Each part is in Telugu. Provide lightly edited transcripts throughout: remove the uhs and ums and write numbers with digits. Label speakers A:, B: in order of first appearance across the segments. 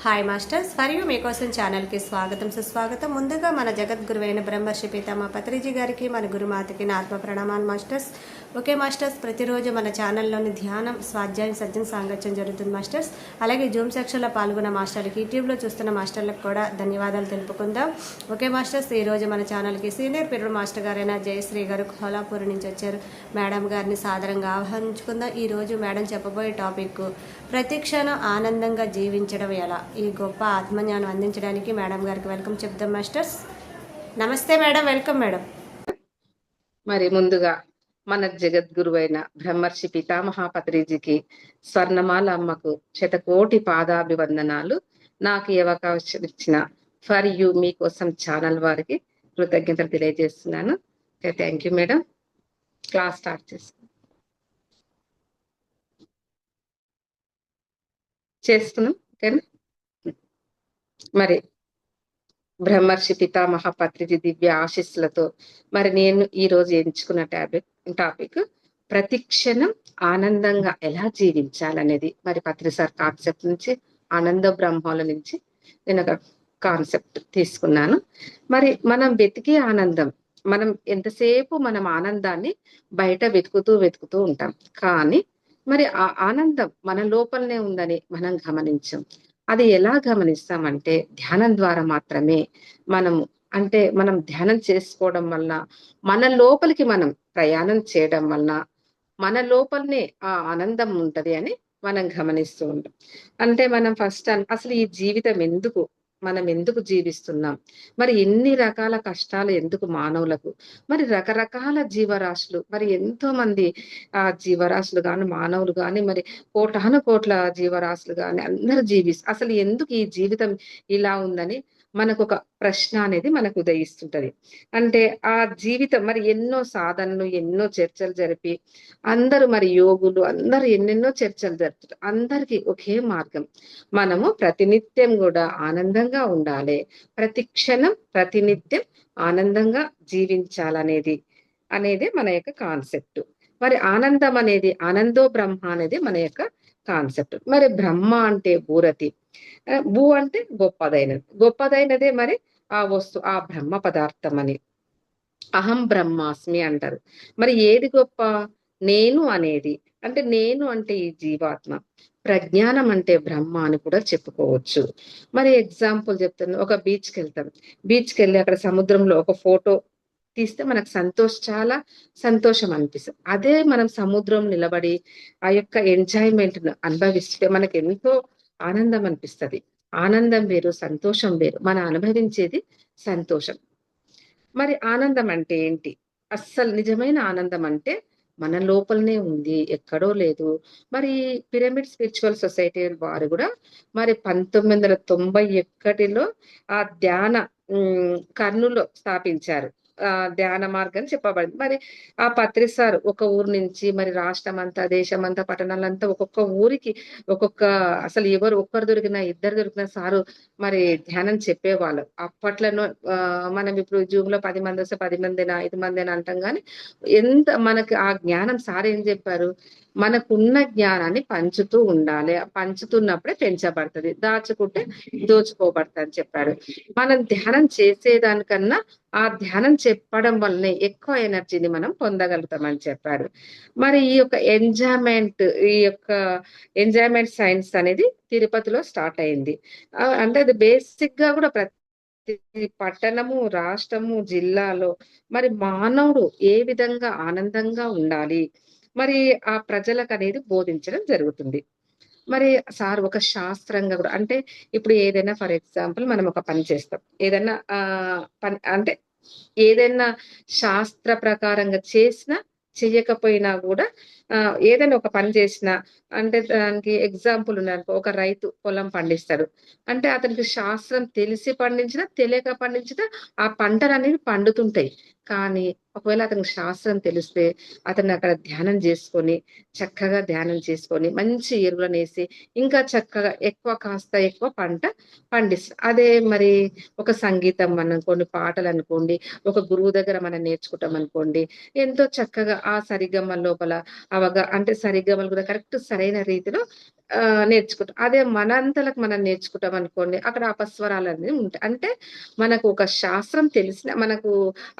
A: హాయ్ మాస్టర్స్ మరియు మీకోసం ఛానల్కి స్వాగతం సుస్వాగతం. ముందుగా మన జగద్గురువైన బ్రహ్మర్షి పితామహ పత్రిజీ గారికి, మన గురుమాతకి నా ఆత్మ ప్రణామాలు మాస్టర్స్. ఓకే మాస్టర్స్, ప్రతిరోజు మన ఛానల్లోని ధ్యానం, స్వాధ్యాయం, సజ్జన సాంగత్యం జరుగుతుంది మాస్టర్స్. అలాగే జూమ్ సెక్షన్లో పాల్గొన్న మాస్టర్లకి, యూట్యూబ్లో చూస్తున్న మాస్టర్లకు కూడా ధన్యవాదాలు తెలుపుకుందాం. ఓకే మాస్టర్స్, ఈరోజు మన ఛానల్కి సీనియర్ పీరియడ్ మాస్టర్ గారైన జయశ్రీ గారు కోలాపూర్ నుంచి వచ్చారు. మేడం గారిని సాదరంగా ఆహ్వానించుకుందాం. ఈరోజు మేడం చెప్పబోయే టాపిక్ ప్రతిక్షణం ఆనందంగా జీవించడం ఎలా, ఈ గొప్ప ఆత్మజ్ఞానం అందించడానికి మేడం గారికి వెల్కమ్ చెప్దాం మాస్టర్స్. నమస్తే మేడం, వెల్కమ్ మేడం.
B: మరి ముందుగా మన జగద్గురువైన బ్రహ్మర్షి పితామహ పత్రిజీకి, స్వర్ణమాల అమ్మకు శతకోటి పాదాభివందనాలు. నాకు ఈ అవకాశం ఇచ్చిన ఫర్ యూ మీకోసం ఛానల్ వారికి కృతజ్ఞతలు తెలియజేస్తున్నాను. Thank you madam. Class start చేస్తున్నాం. ఓకేనా? మరి బ్రహ్మర్షి పితామహ పత్రిజీ దివ్య ఆశీస్సులతో మరి నేను ఈ రోజు ఎంచుకున్న టాపిక్ ప్రతిక్షణం ఆనందంగా ఎలా జీవించాలనేది. మరి పత్రి సార్ కాన్సెప్ట్ నుంచి, ఆనంద బ్రహ్మాల నుంచి నేను ఒక కాన్సెప్ట్ తీసుకున్నాను. మరి మనం వెతికే ఆనందం, మనం ఎంతసేపు మనం ఆనందాన్ని బయట వెతుకుతూ ఉంటాం. కానీ మరి ఆ ఆనందం మన లోపలనే ఉందని మనం గమనించాం. అది ఎలా గమనిస్తామంటే ధ్యానం ద్వారా మాత్రమే. మనం ధ్యానం చేసుకోవడం వల్ల, మన లోపలికి మనం ప్రయాణం చేయడం వల్ల మన లోపలనే ఆ ఆనందం ఉంటది అని మనం గమనిస్తూ ఉంటాం. అంటే మనం ఫస్ట్ అసలు ఈ జీవితం ఎందుకు, మనం ఎందుకు జీవిస్తున్నాం, మరి ఎన్ని రకాల కష్టాలు ఎందుకు మానవులకు, మరి రకరకాల జీవరాశులు, మరి ఎంతో మంది జీవరాశులు కానీ మానవులు కానీ, మరి కోటాను కోట్ల జీవరాశులు కానీ అందరూ అసలు ఎందుకు ఈ జీవితం ఇలా ఉందని మనకు ఒక ప్రశ్న అనేది మనకు ఉదయిస్తుంటది. అంటే ఆ జీవితం మరి ఎన్నో సాధనలు, ఎన్నో చర్చలు జరిపి అందరూ, మరి యోగులు అందరూ ఎన్నెన్నో చర్చలు జరుపుతారు. అందరికీ ఒకే మార్గం, మనము ప్రతినిత్యం కూడా ఆనందంగా ఉండాలి, ప్రతి క్షణం ప్రతినిత్యం ఆనందంగా జీవించాలనేది మన యొక్క కాన్సెప్ట్. మరి ఆనందం అనేది, ఆనందో బ్రహ్మ అనేది మన యొక్క కాన్సెప్ట్. మరి బ్రహ్మ అంటే భూరతి, భూ అంటే గొప్పదైనదే మరి ఆ ఆ బ్రహ్మ పదార్థం అని. అహం బ్రహ్మాస్మి అంటారు. మరి ఏది గొప్ప? నేను అనేది. అంటే నేను అంటే ఈ జీవాత్మ, ప్రజ్ఞానం అంటే బ్రహ్మ అని కూడా చెప్పుకోవచ్చు. మరి ఎగ్జాంపుల్ చెప్తాను. ఒక బీచ్కి వెళ్తాం. బీచ్కి వెళ్ళి అక్కడ సముద్రంలో ఒక ఫోటో తీస్తే మనకు చాలా సంతోషం అనిపిస్తుంది. అదే మనం సముద్రం నిలబడి ఆ యొక్క ఎంజాయ్మెంట్ ను అనుభవిస్తే మనకు ఎంతో ఆనందం అనిపిస్తుంది. ఆనందం వేరు, సంతోషం వేరు. మనం అనుభవించేది సంతోషం. మరి ఆనందం అంటే ఏంటి? అస్సలు నిజమైన ఆనందం అంటే మన లోపలనే ఉంది, ఎక్కడో లేదు. మరి పిరమిడ్ స్పిరిచువల్ సొసైటీ వారు కూడా మరి 1991లో ఆ ధ్యాన కర్నూలులో స్థాపించారు. ధ్యాన మార్గం చెప్పబడింది. మరి ఆ పత్రి సార్ ఒక ఊరు నుంచి మరి రాష్ట్రం అంతా, దేశం అంతా, పట్టణాలంతా ఒక్కొక్క ఊరికి ఒక్కొక్క, అసలు ఎవరు ఒక్కరు దొరికినా, ఇద్దరు దొరికినా సారు మరి ధ్యానం చెప్పేవాళ్ళు. అప్పట్లోనో మనం ఇప్పుడు జూమ్ లో 10 మంది వస్తే 10 మందేనా, 5 మందేనా అంటాం. కానీ ఎంత మనకి ఆ జ్ఞానం సార్ ఏం చెప్పారు, మనకున్న జ్ఞానాన్ని పంచుతూ ఉండాలి, పంచుతున్నప్పుడే పెంచబడుతుంది, దాచుకుంటే దోచుకోబడుతుంది అని చెప్పాడు. మనం ధ్యానం చేసేదానికన్నా ఆ ధ్యానం చెప్పడం వల్లనే ఎక్కువ ఎనర్జీని మనం పొందగలుగుతామని చెప్పాడు. మరి ఈ యొక్క ఎంజాయ్మెంట్ సైన్స్ అనేది తిరుపతిలో స్టార్ట్ అయింది. అంటే అది బేసిక్ గా కూడా ప్రతి పట్టణము, రాష్ట్రము, జిల్లాలో మరి మానవుడు ఏ విధంగా ఆనందంగా ఉండాలి, మరి ఆ ప్రజలకు అనేది బోధించడం జరుగుతుంది. మరి సార్ ఒక శాస్త్రంగా కూడా, అంటే ఇప్పుడు ఏదైనా ఫర్ ఎగ్జాంపుల్ మనం ఒక పని చేస్తాం, ఏదైనా పని అంటే ఏదైనా శాస్త్ర ప్రకారంగా చేసినా చెయ్యకపోయినా కూడా ఏదైనా ఒక పని చేసినా, అంటే దానికి ఎగ్జాంపుల్ ఉన్నారనుకో, ఒక రైతు పొలం పండిస్తాడు అంటే అతనికి శాస్త్రం తెలిసి పండించినా తెలియక పండించినా ఆ పంటలు అనేవి పండుతుంటాయి. కానీ ఒకవేళ అతనికి శాస్త్రం తెలిస్తే అతను అక్కడ ధ్యానం చేసుకొని చక్కగా ధ్యానం చేసుకొని మంచి ఎరువులను వేసి ఇంకా చక్కగా కాస్త ఎక్కువ పంట పండిస్తారు. అదే మరి ఒక సంగీతం అనుకోండి, పాటలు అనుకోండి, ఒక గురువు దగ్గర మనం నేర్చుకుంటాం అనుకోండి, ఎంతో చక్కగా ఆ సరిగమ లోపల అంటే సరిగమలు కూడా కరెక్ట్ సరైన రీతిలో నేర్చుకుంటాం. అదే మనంతలకు మనం నేర్చుకుంటాం అనుకోండి, అక్కడ అపస్వరాలు అనేవి ఉంటాయి. అంటే మనకు ఒక శాస్త్రం తెలిసిన మనకు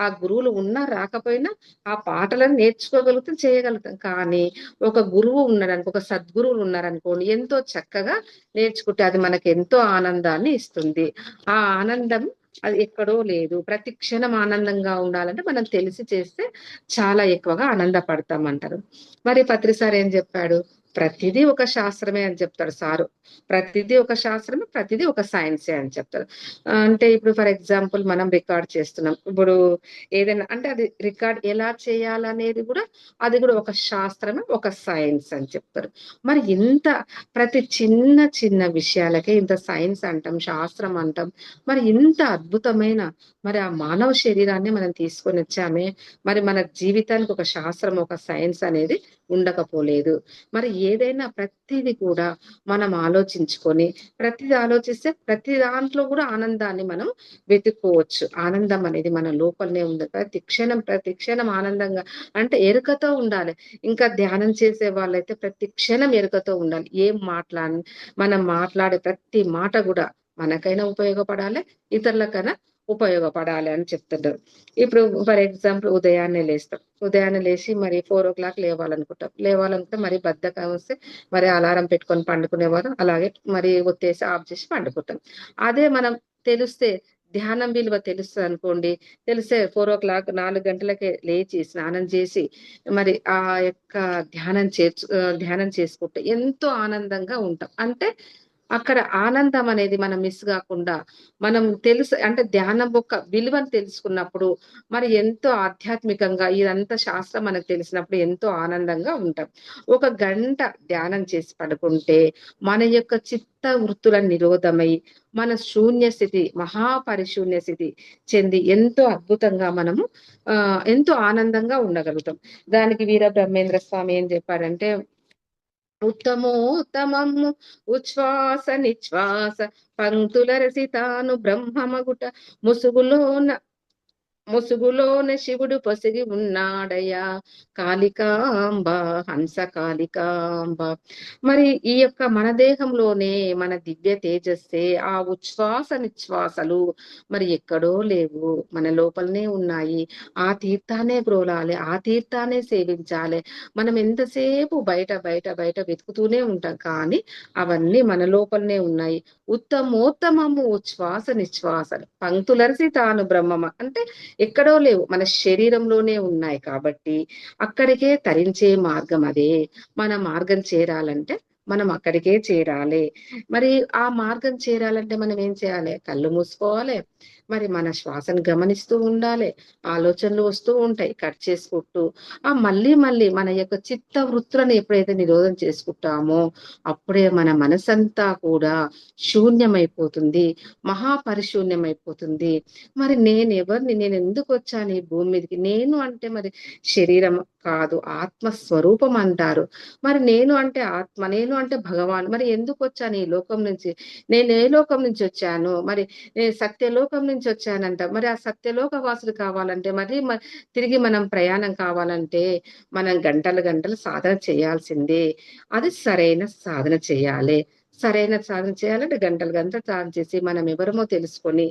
B: ఆ గురువులు ఉన్నా రాకపోయినా ఆ పాటలను నేర్చుకోగలుగుతాం, చేయగలుగుతాం. కానీ ఒక గురువు ఉన్నాడనుకో, ఒక సద్గురువులు ఉన్నారనుకోండి, ఎంతో చక్కగా నేర్చుకుంటే అది మనకి ఎంతో ఆనందాన్ని ఇస్తుంది. ఆ ఆనందం అది ఎక్కడో లేదు. ప్రతి క్షణం ఆనందంగా ఉండాలంటే మనం తెలిసి చేస్తే చాలా ఎక్కువగా ఆనందపడతాం అంటారు. మరి పత్రి సార్ ఏం చెప్పాడు? ప్రతిదీ ఒక శాస్త్రమే అని చెప్తాడు సారు. ప్రతిదీ ఒక శాస్త్రమే, ప్రతిదీ ఒక సైన్సే అని చెప్తారు. అంటే ఇప్పుడు ఫర్ ఎగ్జాంపుల్ మనం రికార్డ్ చేస్తున్నాం. ఇప్పుడు ఏదైనా అంటే అది రికార్డ్ ఎలా చేయాలనేది కూడా అది కూడా ఒక శాస్త్రమే, ఒక సైన్స్ అని చెప్తారు. మరి ఇంత ప్రతి చిన్న చిన్న విషయాలకే ఇంత సైన్స్ అంటాం, శాస్త్రం అంటాం. మరి ఇంత అద్భుతమైన మరి ఆ మానవ శరీరాన్ని మనం తీసుకొని వచ్చామే. మరి మన జీవితానికి ఒక శాస్త్రం, ఒక సైన్స్ అనేది ఉండకపోలేదు. మరి ఏదైనా ప్రతిది కూడా మనం ఆలోచించుకొని ప్రతిది ఆలోచిస్తే ప్రతి దాంట్లో కూడా ఆనందాన్ని మనం వెతుక్కోవచ్చు. ఆనందం అనేది మన లోపలనే ఉంది. ప్రతి క్షణం ఆనందంగా అంటే ఎరుకతో ఉండాలి. ఇంకా ధ్యానం చేసే వాళ్ళైతే ప్రతి క్షణం ఎరుకతో ఉండాలి. ఏం మనం మాట్లాడే ప్రతి మాట కూడా మనకైనా ఉపయోగపడాలి, ఇతరులకైనా ఉపయోగపడాలి అని చెప్తుంటారు. ఇప్పుడు ఫర్ ఎగ్జాంపుల్ ఉదయాన్నే లేస్తాం. ఉదయాన్నే లేచి మరి 4:00 లేవాలనుకుంటాం. లేవాలనుకుంటే మరి బద్ధకం వస్తే మరి అలారం పెట్టుకొని పండుకునేవారు. అలాగే మరి ఒత్తేసి ఆఫ్ చేసి పండుకుంటాం. అదే మనం తెలిస్తే ధ్యానం విలువ తెలుస్తది అనుకోండి. తెలిస్తే 4:00 4 గంటలకే లేచి స్నానం చేసి మరి ఆ యొక్క ధ్యానం చేసుకుంటే ఎంతో ఆనందంగా ఉంటాం. అంటే అక్కడ ఆనందం అనేది మనం మిస్ గాకుండా మనం అంటే ధ్యానం యొక్క విలువను తెలుసుకున్నప్పుడు మరి ఎంతో ఆధ్యాత్మికంగా ఇదంతా శాస్త్రం మనకు తెలిసినప్పుడు ఎంతో ఆనందంగా ఉంటాం. ఒక గంట ధ్యానం చేసి పడుకుంటే మన యొక్క చిత్త వృత్తుల నిరోధమై మన శూన్య స్థితి, మహాపరిశూన్య స్థితి చెంది ఎంతో అద్భుతంగా మనము ఎంతో ఆనందంగా ఉండగలుగుతాం. దానికి వీర బ్రహ్మేంద్ర స్వామి ఏం చెప్పారంటే, ఉత్తమోత్తమము ఉచ్ఛ్వాస నిశ్వాస పంక్తుల రసితాను బ్రహ్మమగుట ముసుగులోన ముసుగులోన శివుడు పొసిగి ఉన్నాడయ్యా కాళికాంబ, హంస కాళికాంబ. మరి ఈ యొక్క మన దేహంలోనే మన దివ్య తేజస్సే ఆ ఉచ్ఛ్వాస నిశ్వాసలు మరి ఎక్కడో లేవు, మన లోపలనే ఉన్నాయి. ఆ తీర్థాన్నే గ్రోలాలి, ఆ తీర్థాన్నే సేవించాలి. మనం ఎంతసేపు బయట బయట బయట వెతుకుతూనే ఉంటాం, కానీ అవన్నీ మన లోపలనే ఉన్నాయి. ఉత్తమోత్తమము ఉచ్ఛ్వాస నిశ్వాసలు పంక్తులరిసి తాను బ్రహ్మమ అంటే ఎక్కడో లేవు, మన శరీరంలోనే ఉన్నాయి. కాబట్టి అక్కడికే తరించే మార్గం అదే. మన మార్గం చేరాలంటే మనం అక్కడికే చేరాలి. మరి ఆ మార్గం చేరాలంటే మనం ఏం చేయాలి? కళ్ళు మూసుకోవాలి, మరి మన శ్వాసను గమనిస్తూ ఉండాలి. ఆలోచనలు వస్తూ ఉంటాయి, కట్ చేసుకుంటూ మళ్ళీ మళ్ళీ మన యొక్క చిత్త వృత్తులను ఎప్పుడైతే నిరోధం చేసుకుంటామో అప్పుడే మన మనసంతా కూడా శూన్యమైపోతుంది, మహాపరిశూన్యమైపోతుంది. మరి నేను ఎందుకు వచ్చాను ఈ భూమి మీదకి? నేను అంటే మరి శరీరం కాదు, ఆత్మ స్వరూపం అంటారు. మరి నేను అంటే ఆత్మ, నేను అంటే భగవాన్. మరి ఎందుకు వచ్చాను ఈ లోకం నుంచి? నేను ఏ లోకం నుంచి వచ్చాను? మరి నేను సత్యలోకం నుంచి వచ్చానంట. మరి ఆ సత్యలోక వాసులు కావాలంటే మరి తిరిగి మనం ప్రయాణం కావాలంటే మనం గంటలు గంటలు సాధన చేయాల్సిందే. అది సరైన సాధన చేయాలి. సరైన సాధన చేయాలంటే గంటలు గంటలు సాధన చేసి మనం ఎవరమో తెలుసుకొని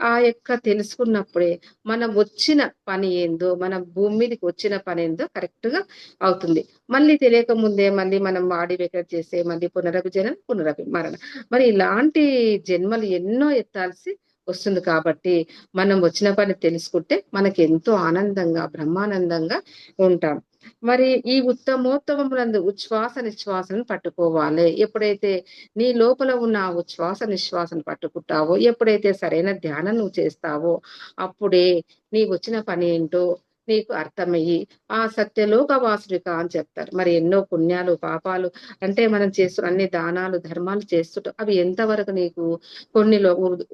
B: ఆ యొక్క తెలుసుకున్నప్పుడే మనం వచ్చిన పని ఏందో, మన భూమి మీదకి వచ్చిన పని ఏందో కరెక్ట్ గా అవుతుంది. మళ్ళీ తెలియక ముందే మళ్ళీ మనం వాడి వెకట్ చేసే మళ్ళీ పునరభిజనం, పునరభిమరణ, మరి ఇలాంటి జన్మలు ఎన్నో ఎత్తాల్సి వస్తుంది. కాబట్టి మనం వచ్చిన పని తెలుసుకుంటే మనకి ఎంతో ఆనందంగా, బ్రహ్మానందంగా ఉంటాం. మరి ఈ ఉత్తమోత్తమములందు ఉచ్ఛ్వాస నిశ్వాసను పట్టుకోవాలి. ఎప్పుడైతే నీ లోపల ఉన్న ఆ ఉచ్ఛ్వాస నిశ్వాసను పట్టుకుంటావో, ఎప్పుడైతే సరైన ధ్యానం నువ్వు చేస్తావో అప్పుడే నీ వచ్చిన పని ఏంటో నీకు అర్థమయ్యి ఆ సత్యలోకవాసుడిక అని చెప్తారు. మరి ఎన్నో పుణ్యాలు పాపాలు అంటే మనం చేస్తున్న అన్ని దానాలు ధర్మాలు చేస్తుంటాం. అవి ఎంతవరకు నీకు కొన్ని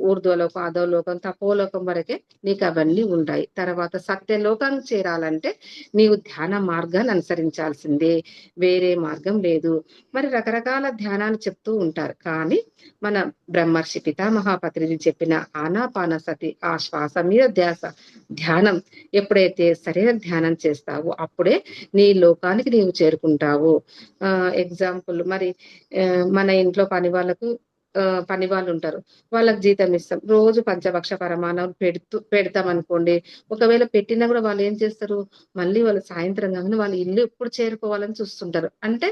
B: ఊర్ధ్వలోకం అధోలోకం తపోలోకం వరకే నీకు అవన్నీ ఉంటాయి. తర్వాత సత్యలోకానికి చేరాలంటే నీవు ధ్యాన మార్గాన్ని అనుసరించాల్సిందే, వేరే మార్గం లేదు. మరి రకరకాల ధ్యానాలు చెప్తూ ఉంటారు. కానీ మన బ్రహ్మర్షి పితామహ పత్రిజీ చెప్పిన ఆనాపాన సతి ఆ శ్వాస మీద ధ్యానం ఎప్పుడైతే సరైన ధ్యానం చేస్తావో అప్పుడే నీ లోకానికి నీవు చేరుకుంటావు. ఎగ్జాంపుల్ మరి మన ఇంట్లో పని వాళ్ళు ఉంటారు, వాళ్ళకి జీతం ఇస్తాం, రోజు పంచభక్ష పరమాణం పెడతాం అనుకోండి. ఒకవేళ పెట్టినా కూడా వాళ్ళు ఏం చేస్తారు, మళ్ళీ వాళ్ళు సాయంత్రం కాగానే వాళ్ళ ఇల్లు ఎప్పుడు చేరుకోవాలని చూస్తుంటారు. అంటే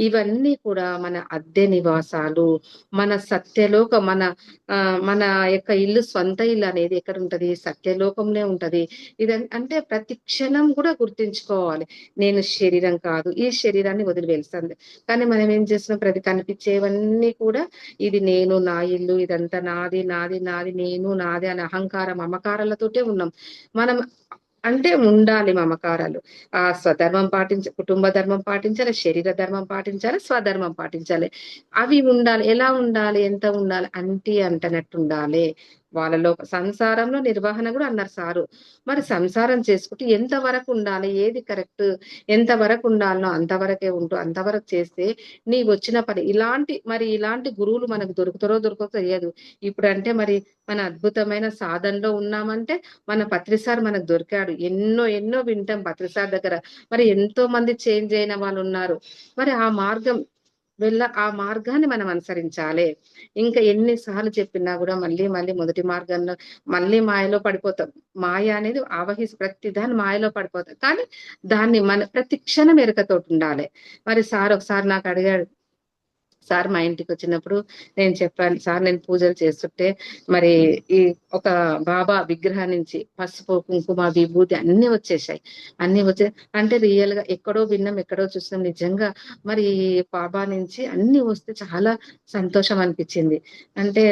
B: ఇవన్నీ కూడా మన అద్దె నివాసాలు, మన సత్యలోక మన యొక్క ఇల్లు, స్వంత ఇల్లు అనేది ఎక్కడ ఉంటది, సత్యలోకంలో ఉంటది. అంటే ప్రతి క్షణం కూడా గుర్తించుకోవాలి, నేను శరీరం కాదు, ఈ శరీరాన్ని వదిలి వెళ్తుంది. కానీ మనం ఏం చేస్తున్నాం, ప్రతి కనిపించేవన్నీ కూడా ఇది నేను, నా ఇల్లు, ఇదంతా నాది నాది నాది, నేను నాది అనే అహంకారం మమకారాలతోటే ఉన్నాం మనం. అంటే ఉండాలి మమకారాలు. ఆ స్వధర్మం కుటుంబ ధర్మం పాటించాలి, శరీర ధర్మం పాటించాలి, స్వధర్మం పాటించాలి. అవి ఉండాలి. ఎలా ఉండాలి, ఎంత ఉండాలి, అంటనట్టు ఉండాలి. వాళ్ళలో సంసారంలో నిర్వహణ కూడా అన్నారు సారు. మరి సంసారం చేసుకుంటూ ఎంత వరకు ఉండాలి, ఏది కరెక్ట్, ఎంత వరకు ఉండాలనో అంతవరకే ఉంటూ అంతవరకు చేస్తే నీ వచ్చిన పని. ఇలాంటి గురువులు మనకు దొరుకుతారో తెలియదు. ఇప్పుడు అంటే మరి మన అద్భుతమైన సాధనలో ఉన్నామంటే మన పత్రిసార్ మనకు దొరికాడు. ఎన్నో ఎన్నో వింటాం పత్రిసార్ దగ్గర. మరి ఎంతో మంది చేంజ్ అయిన వాళ్ళు ఉన్నారు. మరి ఆ మార్గాన్ని మనం అనుసరించాలి. ఇంకా ఎన్నిసార్లు చెప్పినా కూడా మళ్ళీ మళ్ళీ మొదటి మార్గంలో మళ్ళీ మాయలో పడిపోతాం. మాయ అనేది ప్రతిదాన్ని మాయలో పడిపోతాం. కానీ దాన్ని మన ప్రతి క్షణం ఎరుకతోటి ఉండాలి. మరి సార్ ఒకసారి నాకు అడిగాడు, సార్ మా ఇంటికి వచ్చినప్పుడు నేను చెప్పాను, సార్ నేను పూజలు చేస్తుంటే మరి ఈ ఒక బాబా విగ్రహం నుంచి పసుపు కుంకుమ విభూతి అన్ని వచ్చేసాయి. అన్ని వచ్చే అంటే రియల్ గా ఎక్కడో విన్నాం, ఎక్కడో చూసినాం, నిజంగా మరి బాబా నుంచి అన్ని వస్తే చాలా సంతోషం అనిపించింది. అంటే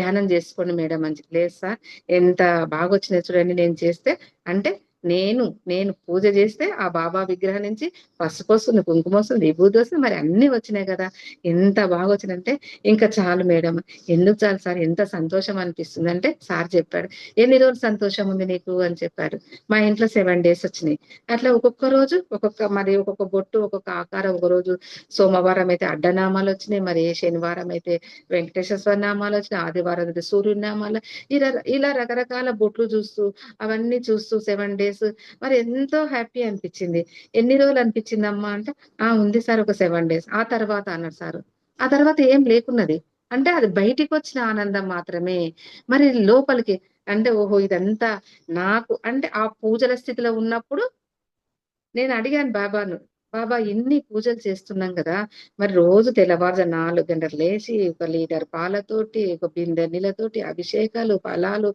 B: ధ్యానం చేసుకోండి మేడం అని. లేదు సార్, ఎంత బాగా వచ్చినాయి చూడండి నేను చేస్తే. అంటే నేను పూజ చేస్తే ఆ బాబా విగ్రహం నుంచి పసుపు వస్తుంది, కుంకుమ వస్తుంది, విభూతి వస్తుంది, మరి అన్ని వచ్చినాయి కదా, ఎంత బాగా వచ్చిందంటే ఇంకా చాలు మేడం. ఎందుకు చాలు సార్, ఎంత సంతోషం అనిపిస్తుంది అంటే సార్ చెప్పాడు, ఎన్ని రోజులు సంతోషం ఉంది నీకు అని చెప్పాడు. మా ఇంట్లో 7 days వచ్చినాయి. అట్లా ఒక్కొక్క రోజు ఒక్కొక్క బొట్టు, ఒక్కొక్క ఆకారం. ఒక రోజు సోమవారం అయితే అడ్డనామాలు వచ్చినాయి, మరి శనివారం అయితే వెంకటేశ్వర నామాలు వచ్చినాయి, ఆదివారం అయితే సూర్యుడి నామాలు. ఇలా రకరకాల బొట్లు చూస్తూ అవన్నీ చూస్తూ 7 days మరి ఎంతో హ్యాపీ అనిపించింది. ఎన్ని రోజులు అనిపించిందమ్మా అంటే ఉంది సార్ ఒక 7 days. ఆ తర్వాత అన్నాడు సార్, ఆ తర్వాత ఏం లేకున్నది. అంటే అది బయటికి వచ్చిన ఆనందం మాత్రమే. మరి లోపలికి అంటే ఓహో ఇదంతా నాకు అంటే ఆ పూజల స్థితిలో ఉన్నప్పుడు నేను అడిగాను బాబాను, బాబా ఇన్ని పూజలు చేస్తున్నాం కదా, మరి రోజు తెల్లవారుజాము 4 గంటలు లేచి 1 లీటర్ పాలతోటి, 1 బిందె నీళ్ళతోటి అభిషేకాలు, ఫలాలు,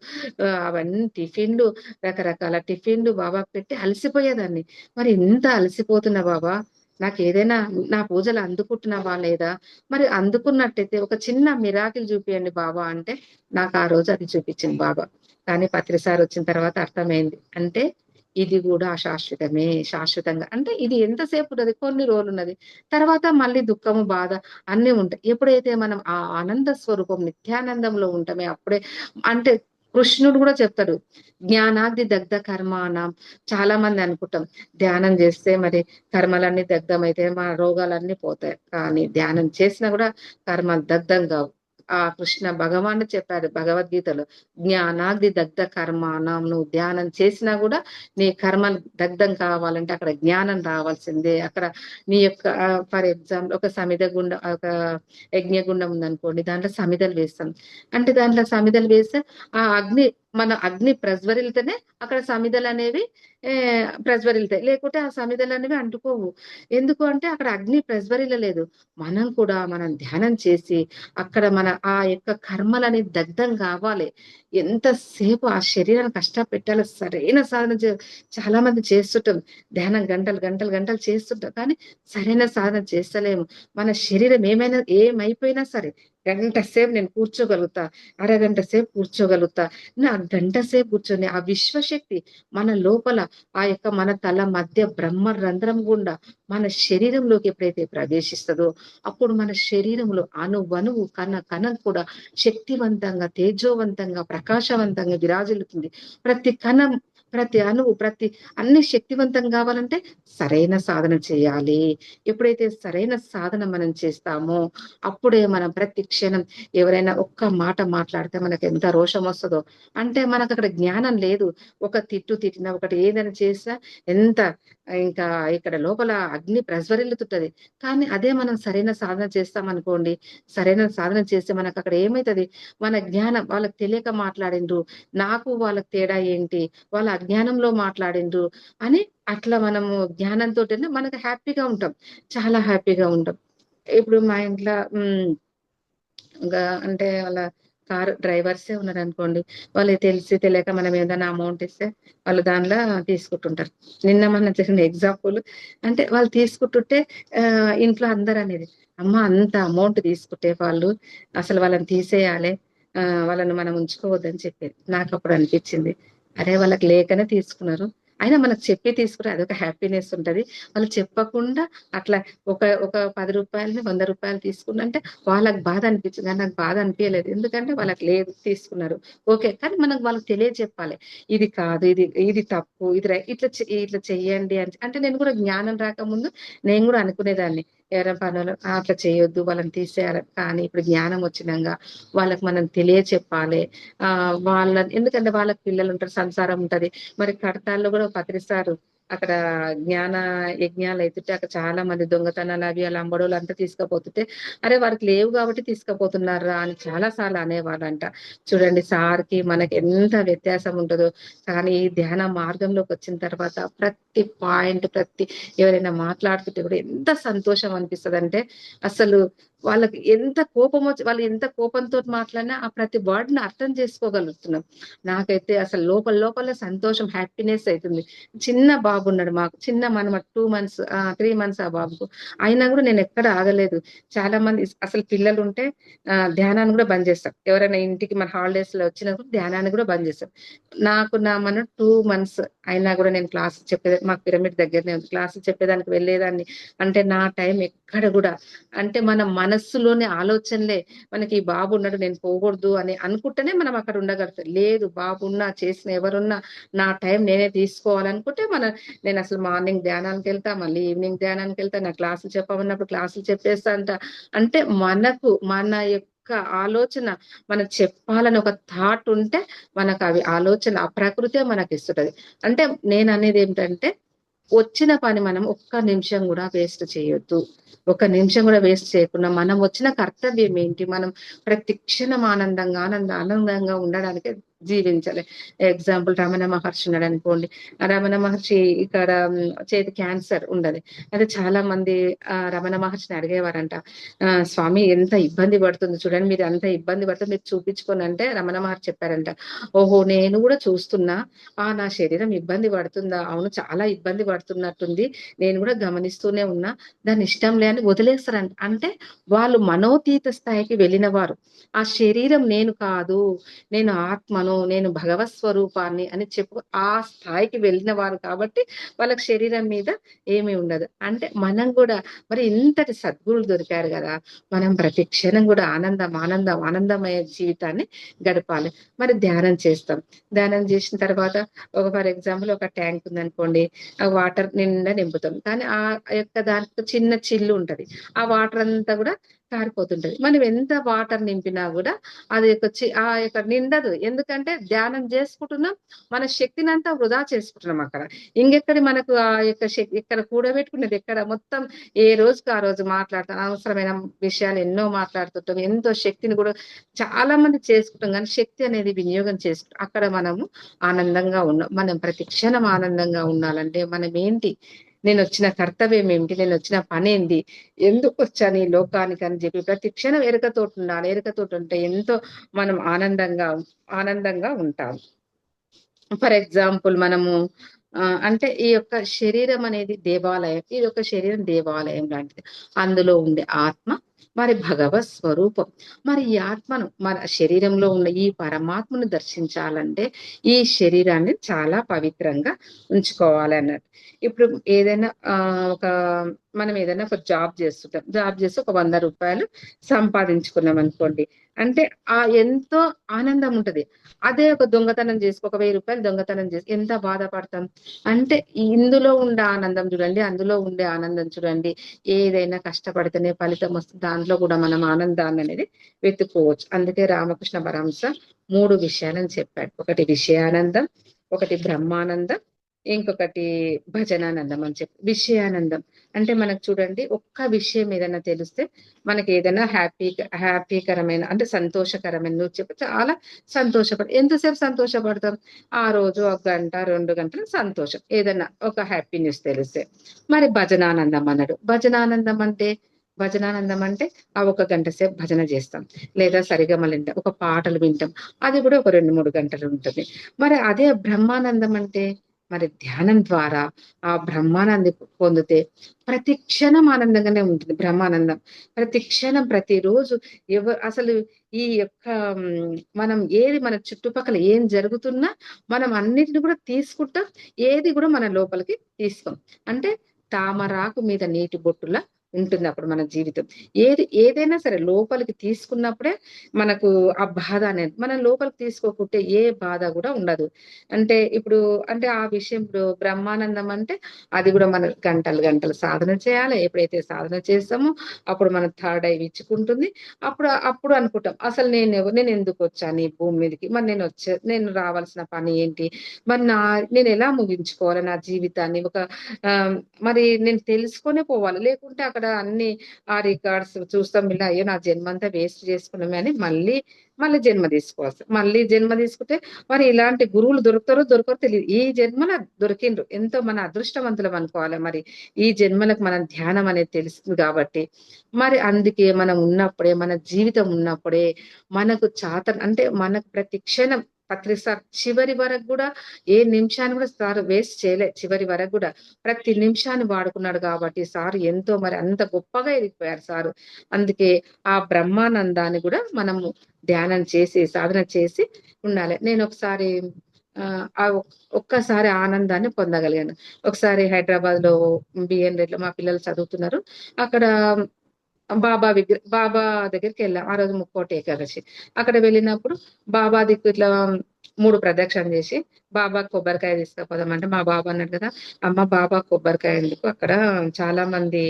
B: అవన్నీ టిఫిన్లు, రకరకాల టిఫిన్లు బాబాకు పెట్టి అలసిపోయేదాన్ని. మరి ఇంత అలసిపోతున్నా బాబా, నాకు ఏదైనా నా పూజలు అందుకుంటున్నావా లేదా, మరి అందుకున్నట్టయితే ఒక చిన్న మిరాకిల్ చూపియండి బాబా అంటే నాకు ఆ రోజు అది చూపించింది బాబా. కానీ పత్రిసారి వచ్చిన తర్వాత అర్థమైంది, అంటే ఇది కూడా శాశ్వతంగా. అంటే ఇది ఎంతసేపు ఉన్నది, కొన్ని రోజులు ఉన్నది, తర్వాత మళ్ళీ దుఃఖము బాధ అన్నీ ఉంటాయి. ఎప్పుడైతే మనం ఆ ఆనంద స్వరూపం నిత్యానందంలో ఉంటామే అప్పుడే. అంటే కృష్ణుడు కూడా చెప్తాడు, జ్ఞానాగ్ని దగ్ధ కర్మాణం. చాలా మంది అనుకుంటాం ధ్యానం చేస్తే మరి కర్మలన్నీ దగ్ధమైతే మా రోగాలన్నీ పోతాయి. కానీ ధ్యానం చేసినా కూడా కర్మలు దగ్ధం కావు. ఆ కృష్ణ భగవానుడు చెప్పాడు భగవద్గీతలో, జ్ఞానాగ్ని దగ్ధ కర్మాణం. నువ్వు ధ్యానం చేసినా కూడా నీ కర్మలు దగ్ధం కావాలంటే అక్కడ జ్ఞానం రావాల్సిందే. అక్కడ నీ యొక్క ఫర్ ఎగ్జాంపుల్ ఒక ఒక యజ్ఞగుండం ఉందనుకోండి, దాంట్లో సమిదలు వేస్తాం. అంటే దాంట్లో సమిదలు వేస్తే ఆ అగ్ని ప్రజ్వరిల్తేనే అక్కడ సమిదలు అనేవి ప్రజ్వరిల్తాయి, లేకుంటే ఆ సమిదలు అనేవి అంటుకోవు. ఎందుకు అంటే అక్కడ అగ్ని ప్రజ్వరిల్లలేదు. మనం ధ్యానం చేసి అక్కడ ఆ యొక్క కర్మలని దగ్ధం కావాలి. ఎంతసేపు ఆ శరీరాన్ని కష్టపెట్టాలి, సరైన సాధన చాలా మంది చేస్తుంటాం, ధ్యానం గంటలు గంటలు గంటలు చేస్తుంటాం, కానీ సరైన సాధన చేస్తలేము. మన శరీరం ఏమైపోయినా సరే గంట సేపు నేను కూర్చోగలుగుతా, అరగంట సేపు కూర్చోగలుగుతా, నా గంట సేపు కూర్చొని ఆ విశ్వశక్తి మన లోపల ఆ యొక్క మన తల మధ్య బ్రహ్మ రంధ్రం గుండా మన శరీరంలోకి ఎప్పుడైతే ప్రవేశిస్తుందో అప్పుడు మన శరీరంలో అణువణువు కణం కూడా శక్తివంతంగా, తేజోవంతంగా, ప్రకాశవంతంగా విరాజిల్లుతుంది. ప్రతి కణం, ప్రతి అణువు, అన్ని శక్తివంతం కావాలంటే సరైన సాధన చేయాలి. ఎప్పుడైతే సరైన సాధన మనం చేస్తామో అప్పుడే మనం ప్రతి క్షణం ఎవరైనా ఒక్క మాట మాట్లాడితే మనకు ఎంత రోషం వస్తుందో, అంటే మనకు అక్కడ జ్ఞానం లేదు. ఒక తిట్టినా, ఒకటి ఏదైనా చేసినా ఎంత ఇంకా ఇక్కడ లోపల అగ్ని ప్రజ్వరిల్లుతుంటది. కానీ అదే మనం సరైన సాధన చేస్తాం అనుకోండి, సరైన సాధన చేస్తే మనకు అక్కడ ఏమైతది, మన జ్ఞానం వాళ్ళకి తెలియక మాట్లాడిండ్రు, నాకు వాళ్ళకి తేడా ఏంటి, వాళ్ళ అజ్ఞానంలో మాట్లాడిండ్రు అని అట్లా మనము జ్ఞానంతో మనకు హ్యాపీగా ఉంటాం, చాలా హ్యాపీగా ఉంటాం. ఇప్పుడు మా ఇంట్లో అంటే వాళ్ళ కారు డ్రైవర్సే ఉన్నారనుకోండి, వాళ్ళు తెలిసి తెలియక మనం ఏదైనా అమౌంట్ ఇస్తే వాళ్ళు దానిలో తీసుకుంటుంటారు. నిన్న మన చేసిన ఎగ్జాంపుల్ అంటే వాళ్ళు తీసుకుంటుంటే ఇంట్లో అందరు అనేది, అమ్మ అంత అమౌంట్ తీసుకుంటే వాళ్ళు అసలు వాళ్ళని తీసేయాలి, వాళ్ళని మనం ఉంచుకోవద్దని చెప్పేది. నాకు అప్పుడు అనిపించింది, అరే వాళ్ళకి లేకనే తీసుకున్నారు, అయినా మనకు చెప్పి తీసుకుని అదొక హ్యాపీనెస్ ఉంటది. వాళ్ళు చెప్పకుండా అట్లా ఒక ఒక 10 రూపాయలని 100 రూపాయలు తీసుకున్నంటే వాళ్ళకి బాధ అనిపించింది, కానీ నాకు బాధ అనిపించలేదు. ఎందుకంటే వాళ్ళకి లేదు, తీసుకున్నారు, ఓకే. కానీ మనకు వాళ్ళకి తెలియజెప్పాలి, ఇది కాదు, ఇది తప్పు, ఇది ఇట్లా చెయ్యండి అని. అంటే నేను కూడా జ్ఞానం రాకముందు నేను కూడా అనుకునేదాన్ని, ఎవరైనా పనులు అట్లా చేయొద్దు, వాళ్ళని తీసేయాలి. కానీ ఇప్పుడు జ్ఞానం వచ్చినాక వాళ్ళకి మనం తెలియచెప్పాలి. ఎందుకంటే వాళ్ళకి పిల్లలు ఉంటారు, సంసారం ఉంటది. మరి కడతాల్లో కూడా పత్రిస్తారు, అక్కడ జ్ఞాన యజ్ఞాలు అవుతుంటే అక్కడ చాలా మంది దొంగతనాలు అవి అలా అమ్మడోళ్ళు అంతా తీసుకుపోతుంటే, అరే వారికి లేవు కాబట్టి తీసుకుపోతున్నారా అని చాలా సార్లు అనేవాళ్ళంట. చూడండి సార్కి మనకి ఎంత వ్యత్యాసం ఉంటుందో. కానీ ఈ ధ్యాన మార్గంలోకి వచ్చిన తర్వాత ప్రతి పాయింట్, ఎవరైనా మాట్లాడుతుంటే కూడా ఎంత సంతోషం అనిపిస్తుంది అంటే, అసలు వాళ్ళకి ఎంత కోపం వచ్చి వాళ్ళు ఎంత కోపంతో మాట్లాడినా ఆ ప్రతి వర్డ్ని అర్థం చేసుకోగలుగుతున్నాం. నాకైతే అసలు లోపల సంతోషం, హ్యాపీనెస్ అవుతుంది. చిన్న బాబు ఉన్నాడు మాకు, చిన్న మనమ 2 మంత్స్ 3 మంత్స్ ఆ బాబుకు. అయినా కూడా నేను ఎక్కడ ఆగలేదు. చాలా మంది అసలు పిల్లలు ఉంటే ధ్యానాన్ని కూడా బంద్ చేస్తాం. ఎవరైనా ఇంటికి మన హాలిడేస్ లో వచ్చినప్పుడు ధ్యానాన్ని కూడా బంద్ చేస్తాం. మన 2 మంత్స్ అయినా కూడా నేను క్లాస్ చెప్పేది, మాకు పిరమిడ్ దగ్గరనే ఉంది, క్లాస్ చెప్పేదానికి వెళ్ళేదాన్ని. అంటే నా టైం ఎక్కడ కూడా, అంటే మన మనస్సులోని ఆలోచనలే మనకి ఈ బాబు ఉన్నాడు నేను పోకూడదు అని అనుకుంటేనే మనం అక్కడ ఉండగలుగుతాం. లేదు, బాబు ఉన్నా చేసిన ఎవరున్నా నా టైం నేనే తీసుకోవాలనుకుంటే నేను అసలు మార్నింగ్ ధ్యానానికి వెళ్తా, మళ్ళీ ఈవినింగ్ ధ్యానానికి వెళ్తా, నా క్లాసులు చెప్పమన్నప్పుడు క్లాసులు చెప్పేస్తా అంట. అంటే మన యొక్క ఆలోచన మనం చెప్పాలని ఒక థాట్ ఉంటే మనకు అవి ఆలోచన ఆ ప్రకృతే మనకి ఇస్తుంటది. అంటే నేను అనేది ఏమిటంటే, వచ్చిన పని మనం ఒక్క నిమిషం కూడా వేస్ట్ చేయొద్దు. ఒక నిమిషం కూడా వేస్ట్ చేయకుండా మనం వచ్చిన కర్తవ్యం ఏంటి, మనం ప్రతి క్షణం ఆనందంగా ఉండడానికి జీవించాలి. ఎగ్జాంపుల్ రమణ మహర్షి ఉన్నాడు అనుకోండి. ఆ రమణ మహర్షి ఇక్కడ చేతి క్యాన్సర్ ఉండదు. అయితే చాలా మంది రమణ మహర్షిని అడిగేవారంట, స్వామి ఎంత ఇబ్బంది పడుతుంది చూడండి, మీరు అంత ఇబ్బంది పడుతుంది, మీరు చూపించుకొని. అంటే రమణ మహర్షి చెప్పారంట, ఓహో నేను కూడా చూస్తున్నా, నా శరీరం ఇబ్బంది పడుతుందా, అవును చాలా ఇబ్బంది పడుతున్నట్టుంది, నేను కూడా గమనిస్తూనే ఉన్నా, దాని ఇష్టం లే అని వదిలేస్తారంట. అంటే వాళ్ళు మనోతీత స్థాయికి వెళ్ళిన వారు. ఆ శరీరం నేను కాదు, నేను ఆత్మను, నేను భగవత్ స్వరూపాన్ని అని చెప్పు ఆ స్థాయికి వెళ్ళిన వారు కాబట్టి వాళ్ళకి శరీరం మీద ఏమీ ఉండదు. అంటే మనం కూడా మరి ఇంతటి సద్గురులు దొరికారు కదా, మనం ప్రతి క్షణం కూడా ఆనందమయ జీవితాన్ని గడపాలి. మరి ధ్యానం చేస్తాం, ధ్యానం చేసిన తర్వాత ఫర్ ఎగ్జాంపుల్ ఒక ట్యాంక్ ఉందనుకోండి, ఆ వాటర్ నిండా నింపుతాం. కానీ ఆ యొక్క దానికి చిన్న చిల్లు ఉంటది, ఆ వాటర్ అంతా కూడా కారిపోతుంటది. మనం ఎంత వాటర్ నింపినా కూడా అది ఆ యొక్క నిండదు. ఎందుకంటే ధ్యానం చేసుకుంటున్నాం, మన శక్తిని అంతా వృధా చేసుకుంటున్నాం అక్కడ. ఇంకెక్కడి మనకు ఆ యొక్క శక్తి ఇక్కడ కూడబెట్టుకున్నది ఎక్కడ, మొత్తం ఏ రోజుకి ఆ రోజు మాట్లాడతాం, అవసరమైన విషయాలు ఎన్నో మాట్లాడుతుంటాం, ఎంతో శక్తిని కూడా చాలా మంది చేసుకుంటాం, కానీ శక్తి అనేది వినియోగం చేసుకుంటాం. అక్కడ మనము ఆనందంగా ఉన్నాం. మనం ప్రతి క్షణం ఆనందంగా ఉండాలంటే మనం ఏంటి, నేను వచ్చిన కర్తవ్యం ఏమిటి, నేను వచ్చిన పని ఏంటి, ఎందుకు వచ్చాను ఈ లోకానికి అని చెప్పి ప్రతి క్షణం ఎరుకతోటి ఉండాలి. ఎరుకతోటి ఉంటే ఎంతో మనం ఆనందంగా ఉంటాం. ఫర్ ఎగ్జాంపుల్ మనము అంటే ఈ యొక్క శరీరం అనేది దేవాలయం, ఇది ఒక శరీరం దేవాలయం లాంటిది. అందులో ఉండే ఆత్మ మరి భగవత్ స్వరూపం. మరి ఈ ఆత్మను మన శరీరంలో ఉన్న ఈ పరమాత్మను దర్శించాలంటే ఈ శరీరాన్ని చాలా పవిత్రంగా ఉంచుకోవాలి అన్నట్టు. ఇప్పుడు ఏదైనా ఒక మనం ఏదైనా ఒక జాబ్ చేస్తుంటాం. జాబ్ చేసి ఒక 100 రూపాయలు సంపాదించుకున్నాం అనుకోండి. అంటే ఎంతో ఆనందం ఉంటది. అదే ఒక దొంగతనం చేసి ఒక 1000 రూపాయలు దొంగతనం చేసి ఎంత బాధపడతాం. అంటే ఇందులో ఉండే ఆనందం చూడండి, అందులో ఉండే ఆనందం చూడండి. ఏదైనా కష్టపడితేనే ఫలితం వస్తుంది. దాంట్లో కూడా మనం ఆనందాన్ని అనేది వెతుక్కోవచ్చు. అందుకే రామకృష్ణ పరమహంస 3 విషయాలని చెప్పాడు. ఒకటి విషయానందం, ఒకటి బ్రహ్మానందం, ఇంకొకటి భజనానందం అని చెప్పి. విషయానందం అంటే మనకు చూడండి, ఒక్క విషయం ఏదైనా తెలిస్తే మనకి ఏదైనా హ్యాపీకరమైన అంటే సంతోషకరమైన నువ్వు చెప్పి చాలా ఎంతసేపు సంతోషపడతాం? ఆ రోజు 1 గంట 2 గంటలు సంతోషం, ఏదైనా ఒక హ్యాపీ న్యూస్ తెలిస్తే. మరి భజనానందం అంటే ఆ 1 గంట సేపు భజన చేస్తాం, లేదా సరిగమలు వింటాం, ఒక పాటలు వింటాం. అది కూడా ఒక 2-3 గంటలు ఉంటుంది. మరి అదే బ్రహ్మానందం అంటే మరి ధ్యానం ద్వారా ఆ బ్రహ్మానంది పొందితే ప్రతి క్షణం ఆనందంగానే ఉంటుంది. బ్రహ్మానందం ప్రతి క్షణం ప్రతిరోజు అసలు ఈ యొక్క మనం ఏది మన చుట్టుపక్కల ఏం జరుగుతున్నా మనం అన్నిటిని కూడా తీసుకుంటాం. ఏది కూడా మన లోపలికి తీసుకోం. అంటే తామరాకు మీద నీటి బొట్టులా ఉంటుంది అప్పుడు మన జీవితం. ఏదైనా సరే లోపలికి తీసుకున్నప్పుడే మనకు ఆ బాధ అనేది, మనం లోపలికి తీసుకోకుంటే ఏ బాధ కూడా ఉండదు. అంటే ఆ విషయం ఇప్పుడు బ్రహ్మానందం అంటే అది కూడా మనం గంటలు గంటలు సాధన చేయాలి. ఎప్పుడైతే సాధన చేస్తామో అప్పుడు మన థర్డ్ ఐ విచ్చుకుంటుంది. అప్పుడు అనుకుంటాం, అసలు నేను ఎందుకు వచ్చాను ఈ భూమి మీదకి, మరి నేను రావాల్సిన పని ఏంటి, మరి నేను ఎలా ముగించుకోవాలి నా జీవితాన్ని, మరి నేను తెలుసుకొనే పోవాలి. లేకుంటే అక్కడ అన్ని ఆ రికార్డ్స్ చూస్తాం, ఇలా అయ్యో నా జన్మ అంతా వేస్ట్ చేసుకున్నామే అని మళ్ళీ జన్మ తీసుకోవాలి. మళ్ళీ జన్మ తీసుకుంటే మరి ఇలాంటి గురువులు దొరకరో తెలియదు. ఈ జన్మల దొరికిండ్రు, ఎంతో మన అదృష్టవంతులం అనుకోవాలి. మరి ఈ జన్మలకు మనం ధ్యానం అనేది తెలుస్తుంది కాబట్టి మరి అందుకే మనం ఉన్నప్పుడే, మన జీవితం ఉన్నప్పుడే మనకు అంటే మనకు ప్రతి క్షణం ప్రతిసారి చివరి వరకు కూడా ఏ నిమిషాన్ని కూడా సార్ వేస్ట్ చేయలే. చివరి వరకు కూడా ప్రతి నిమిషాన్ని వాడుకున్నాడు కాబట్టి సార్ ఎంతో మరి అంత గొప్పగా ఎదిగిపోయారు సారు. అందుకే ఆ బ్రహ్మానందాన్ని కూడా మనము ధ్యానం చేసి సాధన చేసి ఉండాలి. నేను ఒకసారి ఒక్కసారి ఆనందాన్ని పొందగలిగాను. ఒకసారి హైదరాబాద్ లో బిఎన్ రెడ్డిలో మా పిల్లలు చదువుతున్నారు. అక్కడ బాబా దగ్గరికి వెళ్ళాం. ఆ రోజు ముక్కోటి ఏకాదశి. అక్కడ వెళ్ళినప్పుడు బాబా దిక్కు ఇట్లా 3 ప్రదక్షిణ చేసి బాబా కొబ్బరికాయ తీసుకుపోదామంటే మా బాబా అన్నాడు కదా, అమ్మ బాబా కొబ్బరికాయ ఎందుకు, అక్కడ చాలా మంది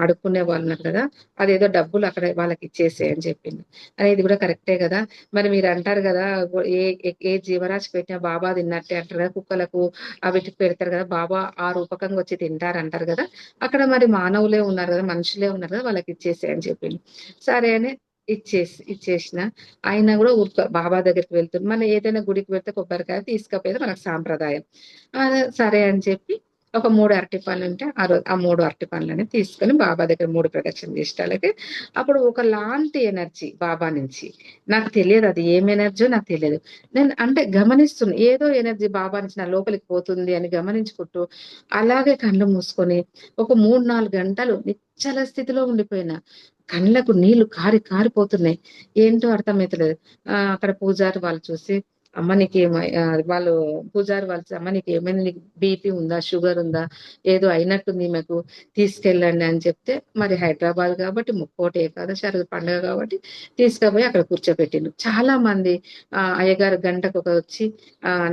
B: అడుక్కునే వాళ్ళు ఉన్నారు కదా, అదేదో డబ్బులు అక్కడ వాళ్ళకి ఇచ్చేసే అని చెప్పింది. అనేది కూడా కరెక్టే కదా. మరి మీరు అంటారు కదా, ఏ ఏ జీవరాశి పెట్టినా బాబా తిన్నట్టే అంటారు కదా, కుక్కలకు వీటికి పెడతారు కదా, బాబా ఆ రూపకంగా వచ్చి తింటారు అంటారు కదా, అక్కడ మరి మానవులే ఉన్నారు కదా, మనుషులే ఉన్నారు కదా, వాళ్ళకి ఇచ్చేసే అని చెప్పింది. సరే అని ఇచ్చేసిన. ఆయన కూడా బాబా దగ్గరికి వెళ్తుంది. మనం ఏదైనా గుడికి వెళ్తే కొబ్బరికాయ తీసుకపోయేది మనకు సాంప్రదాయం. సరే అని చెప్పి ఒక 3 అరటి పండ్లు ఉంటే ఆ 3 అరటి పండ్లని తీసుకొని బాబా దగ్గర 3 ప్రదక్షిణ చేసేటాలకి అప్పుడు ఒకలాంటి ఎనర్జీ బాబా నుంచి. నాకు తెలియదు అది ఏం ఎనర్జీయో నాకు తెలియదు. నేను అంటే గమనిస్తున్నా, ఏదో ఎనర్జీ బాబా నుంచి నా లోపలికి పోతుంది అని గమనించుకుంటూ అలాగే కళ్ళు మూసుకొని ఒక 3-4 గంటలు నిశ్చల స్థితిలో ఉండిపోయినా. కళ్ళకు నీళ్లు కారిపోతున్నాయి. ఏంటో అర్థమైతలేదు. అక్కడ పూజారి వాళ్ళు చూసి అమ్మ వాళ్ళు పూజారి వాళ్ళు అమ్మ నీకు ఏమైనా, నీకు బీపీ ఉందా, షుగర్ ఉందా, ఏదో అయినట్టుంది ఈమెకు, తీసుకెళ్ళండి అని చెప్తే మరి హైదరాబాద్ కాబట్టి ముక్కోటి ఏకాదశి ఆ రోజు పండుగ కాబట్టి తీసుకుపోయి అక్కడ కూర్చోబెట్టిండు. చాలా మంది అయ్యగారు గంటకు వచ్చి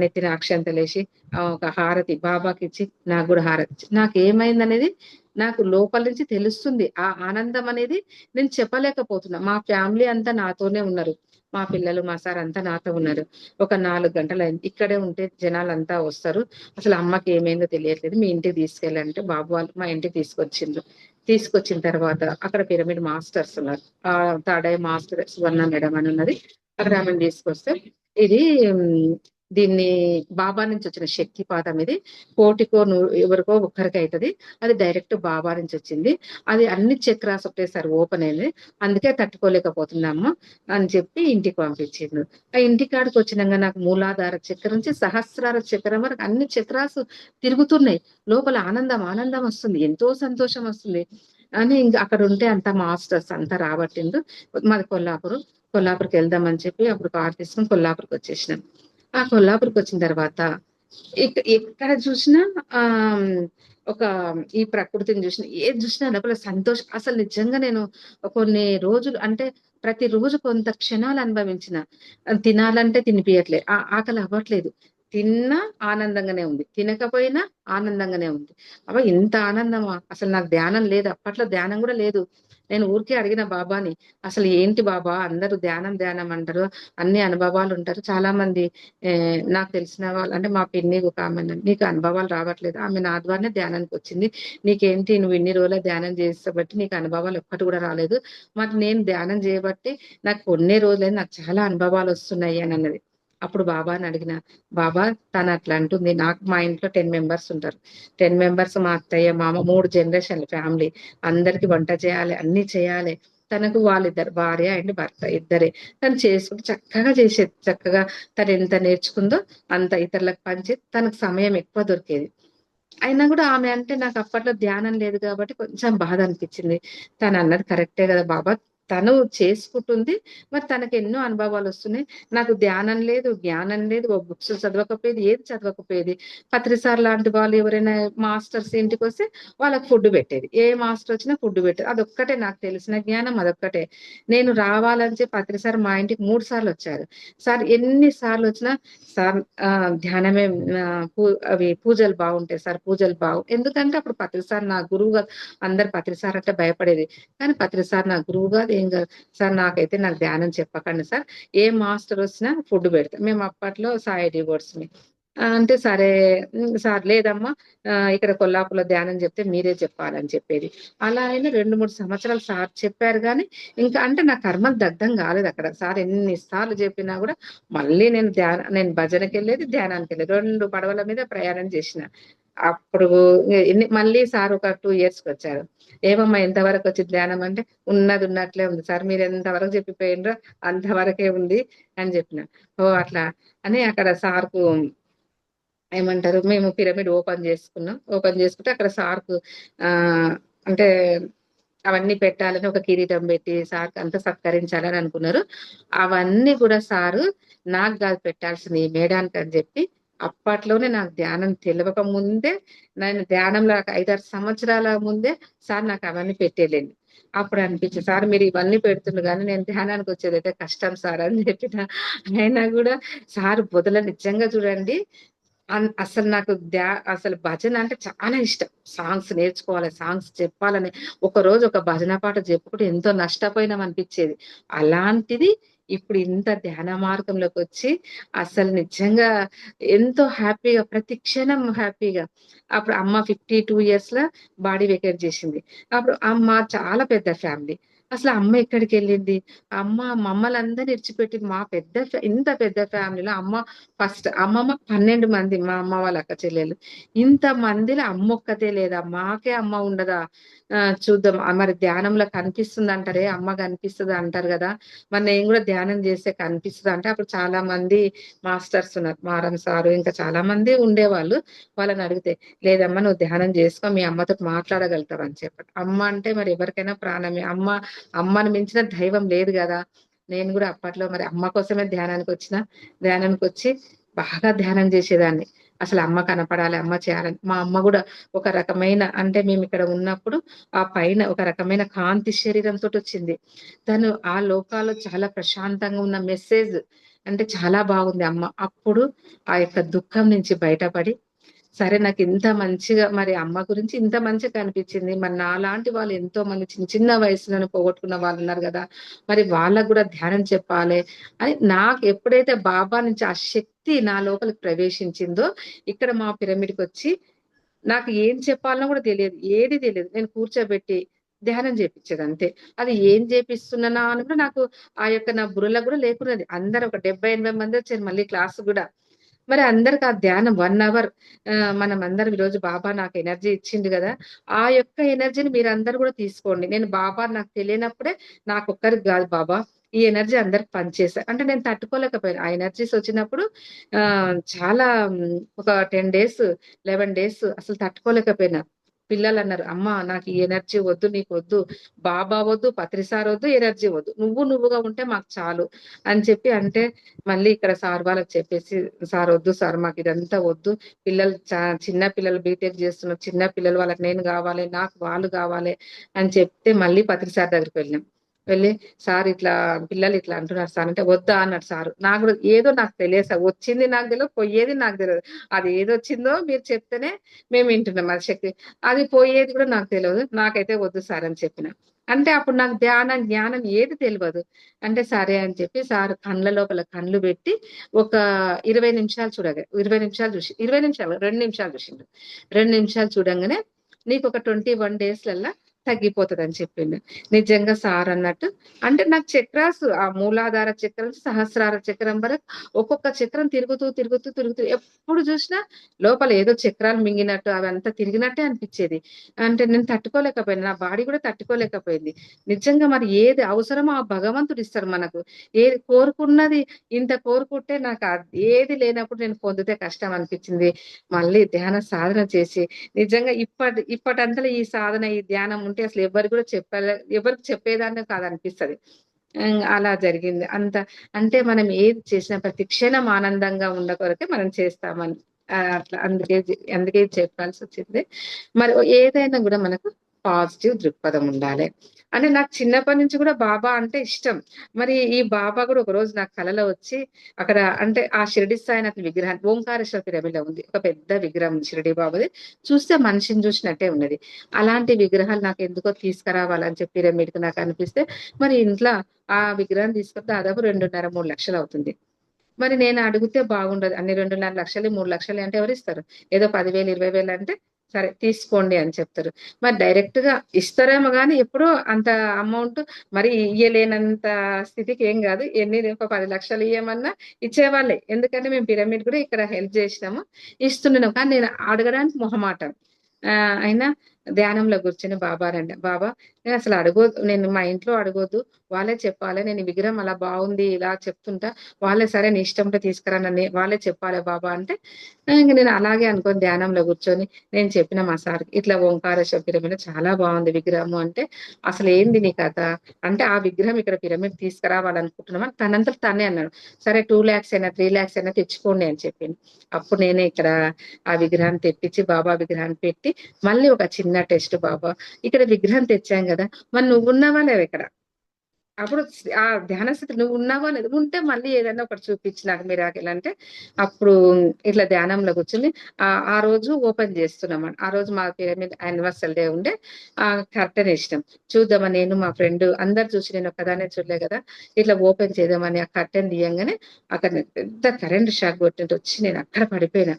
B: నెత్తిన అక్షంతలేసి ఒక హారతి బాబాకి ఇచ్చి నాకు కూడా హారతి ఇచ్చి, నాకు ఏమైంది అనేది నాకు లోపల నుంచి తెలుస్తుంది. ఆ ఆనందం అనేది నేను చెప్పలేకపోతున్నా. మా ఫ్యామిలీ అంతా నాతోనే ఉన్నారు. మా పిల్లలు మా సార్ అంతా నాతో ఉన్నారు. ఒక 4 గంటలు అయింది. ఇక్కడే ఉంటే జనాలంతా వస్తారు. అసలు అమ్మకి ఏమైందో తెలియట్లేదు, మీ ఇంటికి తీసుకెళ్ళంటే బాబు వాళ్ళు మా ఇంటికి తీసుకొచ్చిండ్రు. తీసుకొచ్చిన తర్వాత అక్కడ పిరమిడ్ మాస్టర్స్ ఉన్నారు. Third I master Suvarna madam అని ఉన్నది. అక్కడ ఆమెను తీసుకొస్తే ఇది దీన్ని బాబా నుంచి వచ్చిన శక్తిపాతం, ఇది కోటికో ఎవరికో ఒక్కరికి అవుతుంది, అది డైరెక్ట్ బాబా నుంచి వచ్చింది, అది అన్ని చక్రాస్ ఒకటేసారి ఓపెన్ అయింది, అందుకే తట్టుకోలేకపోతున్నాము అని చెప్పి ఇంటికి పంపించిండు. ఆ ఇంటికాడికి వచ్చినాక నాకు మూలాధార చక్రం నుంచి సహస్రార చక్రం వరకు అన్ని చక్రాసు తిరుగుతున్నాయి. లోపల ఆనందం వస్తుంది, ఎంతో సంతోషం వస్తుంది. అని ఇంక అక్కడ ఉంటే అంతా మాస్టర్స్ అంతా రాబట్టిండ్రు. మాది కొల్లాపూర్కి వెళ్దామని చెప్పి అప్పుడు కార్ తీసుకొని కొల్లాపూర్కి వచ్చేసినాం. ఆ కొల్లాపూర్కి వచ్చిన తర్వాత ఎక్కడ చూసినా ఆ ఒక ఈ ప్రకృతిని చూసిన ఏది చూసినా లోపల సంతోషం. అసలు నిజంగా నేను కొన్ని రోజులు అంటే ప్రతిరోజు కొంత క్షణాలు అనుభవించిన. తినాలంటే తినిపియట్లే, ఆకలి అవ్వట్లేదు, తిన్నా ఆనందంగానే ఉంది, తినకపోయినా ఆనందంగానే ఉంది. అబ్బా ఇంత ఆనందమా! అసలు నాకు ధ్యానం లేదు, అప్పట్లో ధ్యానం కూడా లేదు. నేను ఊరికే అడిగిన బాబాని, అసలు ఏంటి బాబా అందరూ ధ్యానం ధ్యానం అంటారు, అన్ని అనుభవాలు ఉంటారు. చాలా మంది నాకు తెలిసిన వాళ్ళు అంటే మా పిన్ని ఒక ఆమె, నీకు అనుభవాలు రావట్లేదు, ఆమె నా ద్వారానే ధ్యానానికి వచ్చింది, నీకేంటి నువ్వు ఇన్ని రోజుల ధ్యానం చేసేబట్టి నీకు అనుభవాలు ఒక్కటి కూడా రాలేదు, మరి నేను ధ్యానం చేయబట్టి నాకు కొన్ని రోజులైనా నాకు చాలా అనుభవాలు వస్తున్నాయి అని అన్నది. అప్పుడు బాబాని అడిగిన, బాబా తను అట్లా అంటుంది, నాకు మా ఇంట్లో 10 మెంబర్స్ ఉంటారు, 10 మెంబర్స్ మా అత్తయ్య మామ 3 జనరేషన్ల ఫ్యామిలీ, అందరికి వంట చేయాలి, అన్ని చేయాలి. తనకు వాళ్ళిద్దరు భార్య అండ్ భర్త ఇద్దరే. తను చేసుకుంటూ చక్కగా చేసేది, చక్కగా తను ఎంత నేర్చుకుందో అంత ఇతరులకు పంచి తనకు సమయం ఎక్కువ దొరికేది. అయినా కూడా ఆమె అంటే నాకు అప్పట్లో ధ్యానం లేదు కాబట్టి కొంచెం బాధ అనిపించింది. తను అన్నది కరెక్టే కదా బాబా, తను చేసుకుంటుంది, మరి తనకు ఎన్నో అనుభవాలు వస్తున్నాయి, నాకు ధ్యానం లేదు, జ్ఞానం లేదు, ఓ బుక్స్ చదవకపోయేది, ఏది చదవకపోయేది. పత్రిసార్ లాంటి వాళ్ళు ఎవరైనా మాస్టర్స్ ఇంటికి వస్తే వాళ్ళకి ఫుడ్ పెట్టేది, ఏ మాస్టర్ వచ్చినా ఫుడ్ పెట్టేది. అదొక్కటే నాకు తెలిసిన జ్ఞానం, అదొక్కటే. నేను రావాలని చెప్పి పత్రిసార్ మా ఇంటికి 3 సార్లు వచ్చారు. సార్ ఎన్ని సార్లు వచ్చినా, సార్ ధ్యానమే, అవి పూజలు బాగుంటాయి సార్, పూజలు ఎందుకంటే అప్పుడు పత్రిసార్ నా గురువు గారు. అందరు పత్రిసార్ అంటే భయపడేది, కానీ పత్రిసార్ నా గురువు గారు. ఏం కాదు సార్, నాకు ధ్యానం చెప్పకండి సార్, ఏ మాస్టర్ వచ్చినా ఫుడ్ పెడతాం. మేము అప్పట్లో సాయి డివోర్స్ అంటే సరే సార్ లేదమ్మా, ఇక్కడ కొల్లాపూర్లో ధ్యానం చెప్తే మీరే చెప్పాలని చెప్పేది. అలా అయినా 2-3 సంవత్సరాలు సార్ చెప్పారు, కానీ ఇంకా అంటే నా కర్మలు దగ్ధం కాలేదు అక్కడ. సార్ ఎన్నిసార్లు చెప్పినా కూడా మళ్ళీ నేను భజనకి వెళ్ళేది, ధ్యానానికి వెళ్ళేది, 2 పడవల మీద ప్రయాణం చేసిన. అప్పుడు మళ్ళీ సార్ ఒక 2 ఇయర్స్కి వచ్చారు. ఏమమ్మా ఎంతవరకు వచ్చి ధ్యానం అంటే, ఉన్నది ఉన్నట్లే ఉంది సార్, మీరు ఎంతవరకు చెప్పిపోయినరో అంతవరకే ఉంది అని చెప్పిన. ఓ అట్లా అని అక్కడ సార్కు ఏమంటారు, మేము పిరమిడ్ ఓపెన్ చేసుకున్నాం. ఓపెన్ చేసుకుంటే అక్కడ సార్కు ఆ అంటే అవన్నీ పెట్టాలని ఒక కిరీటం పెట్టి సార్కి అంతా సత్కరించాలని అనుకున్నారు. అవన్నీ కూడా సారు నాకు కాదు పెట్టాల్సింది, ఈ మేడానికి అని చెప్పి అప్పట్లోనే నాకు ధ్యానం తెలియక ముందే, నేను ధ్యానంలో 5-6 సంవత్సరాల ముందే సార్ నాకు అవన్నీ పెట్టేలేండి. అప్పుడు అనిపించింది, సార్ మీరు ఇవన్నీ పెడుతుండ్రు కానీ నేను ధ్యానానికి వచ్చేది అయితే కష్టం సార్ అని చెప్పిన. అయినా కూడా సార్ బొదల నిజంగా చూడండి, అసలు నాకు అసలు భజన అంటే చాలా ఇష్టం. సాంగ్స్ నేర్చుకోవాలి, సాంగ్స్ చెప్పాలని ఒకరోజు ఒక భజన పాట చెప్పుకుంటే ఎంతో నష్టపోయినాం అనిపించేది. అలాంటిది ఇప్పుడు ఇంత ధ్యాన మార్గంలోకి వచ్చి అసలు నిజంగా ఎంతో హ్యాపీగా, ప్రతి క్షణం హ్యాపీగా. అప్పుడు అమ్మ 52 ఇయర్స్ లో బాడీ వెకేట్ చేసింది. అప్పుడు అమ్మ చాలా పెద్ద ఫ్యామిలీ. అసలు అమ్మ ఎక్కడికి వెళ్ళింది, అమ్మ మమ్మల్ని ఇడిచిపెట్టి మా ఇంత పెద్ద ఫ్యామిలీలో అమ్మ ఫస్ట్. అమ్మమ్మ 12 మంది, మా అమ్మ వాళ్ళ అక్క చెల్లెలు. ఇంత మందిలో అమ్మ ఒక్కతే లేదా, మాకే అమ్మ ఉండదా? చూద్దాం మరి ధ్యానంలో కనిపిస్తుంది అంటారే, అమ్మ కనిపిస్తుంది అంటారు కదా, మరి నేను కూడా ధ్యానం చేస్తే కనిపిస్తుంది అంటే, అప్పుడు చాలా మంది మాస్టర్స్ ఉన్నారు, మారం సారు ఇంకా చాలా మంది ఉండేవాళ్ళు. వాళ్ళని అడిగితే, లేదమ్మా నువ్వు ధ్యానం చేసుకో, మీ అమ్మతో మాట్లాడగలుగుతావు అని చెప్పారు. అమ్మ అంటే మరి ఎవరికైనా ప్రాణమే. అమ్మని మించిన దైవం లేదు కదా. నేను కూడా అప్పట్లో మరి అమ్మ కోసమే ధ్యానానికి వచ్చి బాగా ధ్యానం చేసేదాన్ని. అసలు అమ్మ కనపడాలి, అమ్మ చేయాలని. మా అమ్మ కూడా ఒక రకమైన అంటే మేము ఇక్కడ ఉన్నప్పుడు ఆ పైన ఒక రకమైన కాంతి శరీరంతో వచ్చింది. తను ఆ లోకాల్లో చాలా ప్రశాంతంగా ఉన్న మెసేజ్ అంటే చాలా బాగుంది అమ్మ. అప్పుడు ఆ యొక్క దుఃఖం నుంచి బయటపడి, సరే నాకు ఇంత మంచిగా మరి అమ్మ గురించి ఇంత మంచిగా కనిపించింది, మరి నాలాంటి వాళ్ళు ఎంతో మంది చిన్న చిన్న వయసులను పోగొట్టుకున్న వాళ్ళు ఉన్నారు కదా, మరి వాళ్ళకు కూడా ధ్యానం చెప్పాలి అని నాకు ఎప్పుడైతే బాబా నుంచి ఆ శక్తి నా లోపలికి ప్రవేశించిందో, ఇక్కడ మా పిరమిడ్కి వచ్చి నాకు ఏం చెప్పాలనో కూడా తెలియదు, ఏది తెలియదు. నేను కూర్చోబెట్టి ధ్యానం చేపించేది అంతే. అది ఏం చేపిస్తున్నానా అని కూడా నాకు ఆ యొక్క నా బుర్రలో కూడా లేకున్నది. అందరు ఒక 70-80 మంది వచ్చారు మళ్ళీ క్లాస్ కూడా. మరి అందరికి ఆ ధ్యానం 1 అవర్, మనం అందరం ఈరోజు బాబా నాకు ఎనర్జీ ఇచ్చిండు కదా, ఆ యొక్క ఎనర్జీని మీరందరూ కూడా తీసుకోండి. నేను బాబా నాకు తెలియనప్పుడే నాకొక్కరికి కాదు బాబా, ఈ ఎనర్జీ అందరికి పనిచేస్తా అంటే నేను తట్టుకోలేకపోయాను. ఆ ఎనర్జీస్ వచ్చినప్పుడు చాలా ఒక 10 డేస్ 11 డేస్ అసలు తట్టుకోలేకపోయినా. పిల్లలు అన్నారు, అమ్మ నాకు ఈ ఎనర్జీ వద్దు, నీకు వద్దు, బాబా వద్దు, పత్రిసార్ వద్దు, ఎనర్జీ వద్దు, నువ్వుగా ఉంటే మాకు చాలు అని చెప్పి అంటే, మళ్ళీ ఇక్కడ సార్ వాళ్ళకి చెప్పేసి, సార్ వద్దు సార్ మాకు ఇదంతా వద్దు, పిల్లలు చిన్న పిల్లలు బీటెక్ చేస్తున్నారు, చిన్న పిల్లలు, వాళ్ళకి నేను కావాలి, నాకు వాళ్ళు కావాలి అని చెప్తే మళ్ళీ పత్రిసార్ దగ్గరికి వెళ్ళాం. వెళ్ళి సార్ ఇట్లా పిల్లలు ఇట్లా అంటున్నారు సార్ అంటే, వద్దా అన్నాడు సార్. నాకు కూడా ఏదో నాకు తెలియదు సార్, వచ్చింది నాకు తెలియదు, పోయేది నాకు తెలియదు. అది ఏది వచ్చిందో మీరు చెప్తేనే మేము వింటున్నాం, అది శక్తి, అది పోయేది కూడా నాకు తెలియదు, నాకైతే వద్దు సార్ అని చెప్పిన. అంటే అప్పుడు నాకు ధ్యానం జ్ఞానం ఏది తెలియదు. అంటే సరే అని చెప్పి సార్ కళ్ళ లోపల కళ్ళు పెట్టి ఒక 20 నిమిషాలు 20 నిమిషాలు చూసి 20 నిమిషాలు 2 నిమిషాలు చూసిండు. 2 నిమిషాలు చూడంగానే నీకు ఒక 21 డేస్లల్లా తగ్గిపోతుంది అని చెప్పిండు. నిజంగా సార్ అన్నట్టు అంటే నాకు చక్రాస్, ఆ మూలాధార చక్రం సహస్రార చక్రం వరకు ఒక్కొక్క చక్రం తిరుగుతూ ఎప్పుడు చూసినా లోపల ఏదో చక్రాలు మింగినట్టు అవంతా తిరిగినట్టే అనిపించేది. అంటే నేను తట్టుకోలేకపోయాను, నా బాడీ కూడా తట్టుకోలేకపోయింది. నిజంగా మరి ఏది అవసరమో ఆ భగవంతుడు ఇస్తారు మనకు. ఏది కోరుకున్నది, ఇంత కోరుకుంటే నాకు ఏది లేనప్పుడు నేను పొందితే కష్టం అనిపించింది. మళ్ళీ ధ్యాన సాధన చేసి నిజంగా ఇప్పటంతలో ఈ సాధన ఈ ధ్యానం ఉంటే అసలు ఎవరికి చెప్పేదాన్ని కాదనిపిస్తది. అలా జరిగింది. అంటే మనం ఏది చేసినా ప్రతి క్షణం ఆనందంగా కొరకే మనం చేస్తామని అట్లా అందుకే చెప్పాల్సి వచ్చింది. మరి ఏదైనా కూడా మనకు పాజిటివ్ దృక్పథం ఉండాలి. అంటే నాకు చిన్నప్పటి నుంచి కూడా బాబా అంటే ఇష్టం. మరి ఈ బాబా కూడా ఒకరోజు నాకు కలలో వచ్చి అక్కడ అంటే ఆ షిరిడి సాయినాథ్ విగ్రహాన్ని ఓంకారేశ్వర పిరమిడ్‌లో ఉంది. ఒక పెద్ద విగ్రహం షిరిడి బాబాది. చూస్తే మనిషిని చూసినట్టే ఉన్నది. అలాంటి విగ్రహాలు నాకు ఎందుకో తీసుకురావాలని చెప్పి పిరమిడ్‌కి నాకు అనిపిస్తే, మరి ఇంట్లో ఆ విగ్రహం తీసుకొని దాదాపు 2.5, 3 లక్షలు అవుతుంది. మరి నేను అడిగితే బాగుండదు. అన్ని 2.5 లక్షలు, 3 లక్షలు అంటే ఎవరిస్తారు? ఏదో 10,000, 20,000 అంటే సరే తీసుకోండి అని చెప్తారు. మరి డైరెక్ట్‌గా ఇస్తారేమో గానీ ఎప్పుడో అంత అమౌంట్ మరి ఇయ్యలేనంత స్థితికి ఏం గాదు. ఒక 10 లక్షలు ఇయ్యమన్నా ఇచ్చేవాళ్ళే. ఎందుకంటే మేము పిరమిడ్ కూడా ఇక్కడ హెల్ప్ జేసినాము. ఇస్తున్నాం. కానీ నేను అడగడానికి మొహమాటం. అయినా ధ్యానంలో కూర్చొని బాబానండి, బాబా నేనసలు నేను మా ఇంట్లో అడగొద్దు. వాళ్ళే చెప్పాలి. నేను ఈ విగ్రహం అలా బావుంది ఇలా చెప్తుంటా. వాళ్ళే సరే నీ ఇష్టం ఉంటే తీసుకురా వాళ్ళే చెప్పాలి బాబా అంటే, ఇంక నేను అలాగే అనుకోని ధ్యానంలో కూర్చొని నేను చెప్పిన మా సార్‌కి ఇట్లా ఓంకారేశ్వర పిరమిడ్ చాలా బావుంది విగ్రహము అంటే, అసలేంది నీ కథ? అంటే ఆ విగ్రహం ఇక్కడ పిరమిడ్ తీసుకురావాలనుకుంటున్నాం అని తనంతట తనే అన్నాడు. సరే 2,00,000 అయినా 3,00,000 అయినా తెచ్చుకోండి అని చెప్పిండు. అప్పుడు నేనే ఇక్కడ ఆ విగ్రహాన్ని తెప్పించి బాబా విగ్రహాన్ని పెట్టి మళ్ళీ ఒక చిన్న టెస్ట్, బాబా ఇక్కడ విగ్రహం తెచ్చాం కదా, మరి నువ్వున్నావా లేవు ఇక్కడ? అప్పుడు ఆ ధ్యాన స్థితి నువ్వు ఉన్నావా లేదు? ఉంటే మళ్ళీ ఏదైనా ఒకటి చూపించు నాకు మిరాకిల్ అంటే, అప్పుడు ఇట్లా ధ్యానంలో కూర్చొని ఆ రోజు ఓపెన్ చేస్తున్నాం. ఆ రోజు మా పిరమిడ్ యానివర్సరీ డే ఉండే కర్టెన్ ఇష్టం చూద్దామని నేను మా ఫ్రెండ్ అందరు చూసి నేను ఒక్కదాన్నే చూడలే కదా, ఇట్లా ఓపెన్ చేద్దామని ఆ కర్టెన్ తీయంగానే అక్కడ పెద్ద కరెంట్ షాక్ కొట్టినట్టు వచ్చి నేను అక్కడ పడిపోయినా.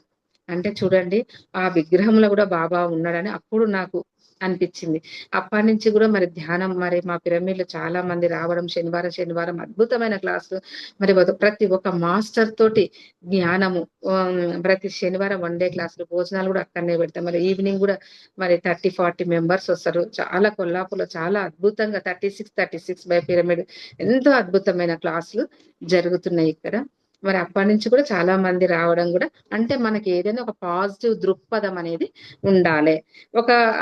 B: అంటే చూడండి ఆ విగ్రహంలో కూడా బాబా ఉన్నాడని అప్పుడు నాకు అనిపించింది. అప్పటినుంచి కూడా మరి ధ్యానం మరి మా పిరమిడ్‌లో చాలా మంది రావడం శనివారం అద్భుతమైన క్లాసులు. మరి ప్రతి ఒక్క మాస్టర్ తోటి జ్ఞానము. ప్రతి శనివారం వన్ డే క్లాసులు, భోజనాలు కూడా అక్కడనే పెడతాం. మరి ఈవినింగ్ కూడా మరి 30, 40 మెంబర్స్ వస్తారు. చాలా కొల్లాపూర్‌లో చాలా అద్భుతంగా 36 బై పిరమిడ్ ఎంతో అద్భుతమైన క్లాసులు జరుగుతున్నాయి ఇక్కడ. మరి అప్పటినుంచి కూడా చాలా మంది రావడం కూడా అంటే మనకి ఏదైనా ఒక పాజిటివ్ దృక్పథం అనేది ఉండాలే.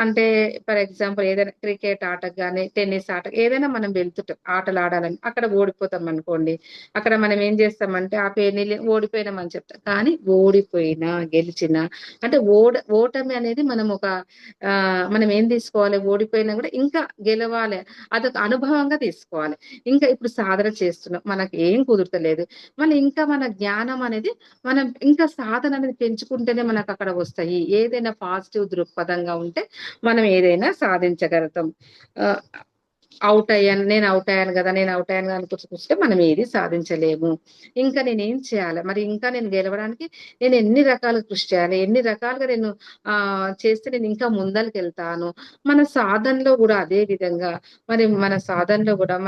B: అంటే ఫర్ ఎగ్జాంపుల్ ఏదైనా క్రికెట్ ఆటకు గాని, టెన్నిస్ ఆటకు ఏదైనా మనం వెళ్తుంటాం ఆటలాడాలని. అక్కడ ఓడిపోతాం అనుకోండి. అక్కడ మనం ఏం చేస్తామంటే ఆ పేరుని ఓడిపోయినామని చెప్తాం. కానీ ఓడిపోయినా, గెలిచినా అంటే ఓటమి అనేది మనం ఏం తీసుకోవాలి, ఓడిపోయినా కూడా ఇంకా గెలవాలి. అదొక అనుభవంగా తీసుకోవాలి. ఇంకా ఇప్పుడు సాధన చేస్తున్నాం. మనకి ఏం కుదురుతలేదు. మళ్ళీ ఇంకా మన జ్ఞానం అనేది మనం ఇంకా సాధన అనేది పెంచుకుంటేనే మనకక్కడ వస్తాయి. ఏదైనా పాజిటివ్ దృక్పథంగా ఉంటే మనం ఏదైనా సాధించగలుగుతాం. ఆహ్, నేను ఔట్ అయ్యాను గదా, నేను ఔట్ అయ్యాను అనుకుంటూ కూర్చుంటే మనం ఏది సాధించలేము. ఇంకా నేనేం చేయాలి? మరి ఇంకా నేను గెలవడానికి నేను ఎన్ని రకాలుగా కృషి చేయాలి? ఎన్ని రకాలుగా నేను చేస్తే నేను ఇంకా ముందలకెళ్తాను. మన సాధనలో గూడా అదే విధంగా మరి మన సాధనలో గూడా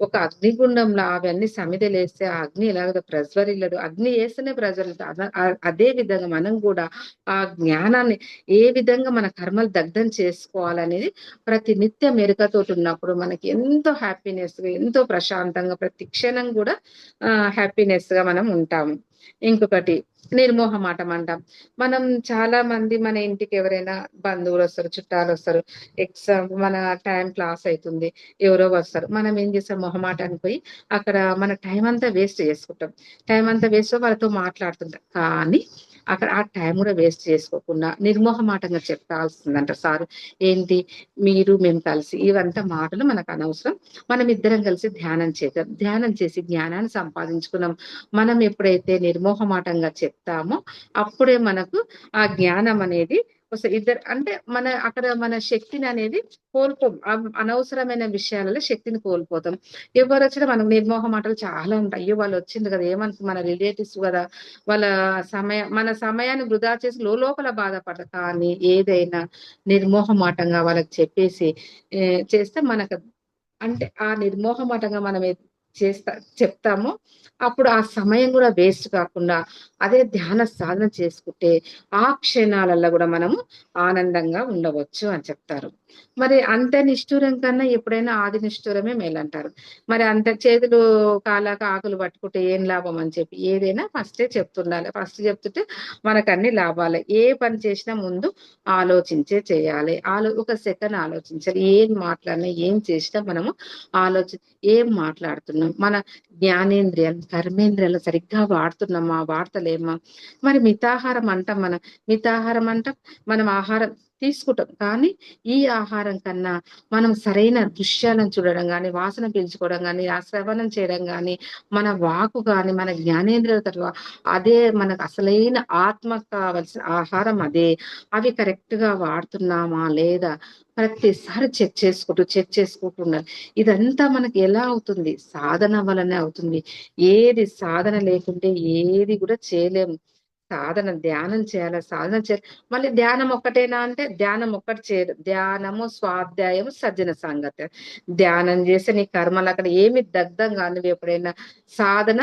B: ఒక అగ్నిగుండంలో అవన్నీ సమిధలేస్తే ఆ అగ్ని ఎలాగో ప్రజ్వరిల్లదు. అగ్ని ఏస్తేనే ప్రజ్వరిల్లదు. అదే విధంగా మనం గూడా ఆ జ్ఞానాన్ని ఏ విధంగా మన కర్మలు దగ్ధం చేసుకోవాలనేది ప్రతి నిత్యం ఎరుకతోటి ఉన్నప్పుడు మనకి ఎంతో హ్యాపీనెస్‌గా, ఎంతో ప్రశాంతంగా ప్రతి క్షణం కూడా హ్యాపీనెస్‌గా మనం ఉంటాము. ఇంకొకటి నిర్మోహమాటం అంటాం. మనం చాలా మంది మన ఇంటికి ఎవరైనా బంధువులొస్తారు, చుట్టాలొస్తారు. మన టైం క్లాస్ అయితుంది. ఎవరో వస్తారు. మనం ఏం చేస్తాం మొహమాటానికి పోయి అక్కడ మన టైం అంతా వేస్ట్ చేసుకుంటాం. టైం అంతా వేస్ట్ వాళ్ళతో మాట్లాడుతుంటాం. కానీ అక్కడ ఆ టైం కూడా వేస్ట్ చేసుకోకుండా నిర్మోహమాటంగా చెప్పాల్సిందంట సారు. ఏంటి మేము కలిసి ఇవంతా మాటలు మనకు అనవసరం. మనం ఇద్దరం కలిసి ధ్యానం చేద్దాం. ధ్యానం చేసి జ్ఞానాన్ని సంపాదించుకున్నాం. మనం ఎప్పుడైతే నిర్మోహమాటంగా చెప్తామో అప్పుడే మనకు ఆ జ్ఞానం అనేది ఇద్దరు అంటే అక్కడ మన శక్తిని అనేది కోల్పోం. అనవసరమైన విషయాలలో శక్తిని కోల్పోతాం. ఎవరొచ్చినా మనకు నిర్మోహమాటలు చాలా ఉంటాయి. అయ్యో! వాళ్ళు వచ్చిండ్రు కదా! మన రిలేటివ్స్ కదా! వాళ్ళ మన సమయాన్ని వృధా చేసి లోపల బాధపడతారు. కానీ ఏదైనా నిర్మోహమాటంగా వాళ్ళకి చెప్పేసి చేస్తే మనకు అంటే ఆ నిర్మోహమాటంగా మనం చెప్తామో అప్పుడు ఆ సమయం కూడా వేస్ట్ కాకుండా అదే ధ్యాన సాధన చేసుకుంటే ఆ క్షణాలలో కూడా మనము ఆనందంగా ఉండవచ్చు అని చెప్తారు. మరి అంత నిష్ఠూరం కన్నా ఎప్పుడైనా ఆది నిష్ఠూరమే మేలంటారు. మరి అంత చేతులు కాలాక ఆకులు పట్టుకుంటే ఏం లాభం అని చెప్పి ఏదైనా ఫస్టే చెప్తుండాలి. ఫస్ట్ చెప్తుంటే మనకు అన్ని లాభాలే. ఏ పని చేసినా ముందు ఆలోచించే చేయాలి. ఒక సెకండ్ ఆలోచించాలి. ఏం మాట్లాడినా ఏం చేసినా మనము ఏం మాట్లాడుతున్నాం, మన జ్ఞానేంద్రియాలు కర్మేంద్రియాలు సరిగ్గా వాడుతున్నామా వాడతలేమా. మరి మితాహారం అంటాం మనం ఆహారం తీసుకుంటాం. కానీ ఈ ఆహారం కన్నా మనం సరైన దృశ్యాలను చూడడం గాని, వాసన పీల్చుకోవడం గాని, ఆ శ్రవణం చేయడం గాని, మన వాకు గాని, మన జ్ఞానేంద్రియాల తర్వాత అదే మనకు అసలైన ఆత్మకు కావలసిన ఆహారం అదే. అవి కరెక్ట్ గా వాడుతున్నామా లేదా ప్రతిసారి చెక్ చేసుకుంటూ ఉండాలి. ఇదంతా మనకి ఎలా అవుతుంది? సాధన వలనే అవుతుంది. ఏది సాధన లేకుంటే ఏది కూడా చేయలేము. ధ్యానం చేయాలి. సాధన చేయాలి. మళ్ళీ ధ్యానం ఒక్కటేనా అంటే ధ్యానం ఒక్కటి చేయదు. ధ్యానము, స్వాధ్యాయము, సజ్జన సాంగత్యం. ధ్యానం చేస్తే నీ కర్మలు అక్కడ ఏమి దగ్ధం కాదు. నువ్వు ఎప్పుడైనా సాధన,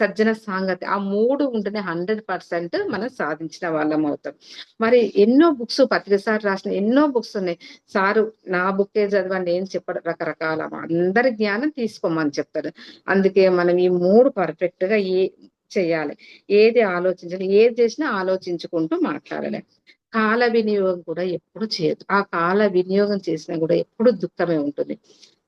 B: సజ్జన సాంగత్యం ఆ 3 ఉంటేనే 100% మనం సాధించిన వాళ్ళం అవుతాం. మరి ఎన్నో బుక్స్ పత్రిసారి రాసిన ఎన్నో బుక్స్ ఉన్నాయి. సారు నా బుక్కే చదవండి ఏం చెప్పడు. రకరకాల అందరి జ్ఞానం తీసుకోమని చెప్తారు. అందుకే మనం ఈ 3 పర్ఫెక్ట్ గా చేయాలి. ఏది ఆలోచించాలి, ఏది చేసినా ఆలోచించుకుంటూ మాట్లాడాలి. కాల వినియోగం కూడా ఎప్పుడు చేయొద్దు. ఆ కాల వినియోగం చేసినా కూడా ఎప్పుడు దుఃఖమే ఉంటుంది.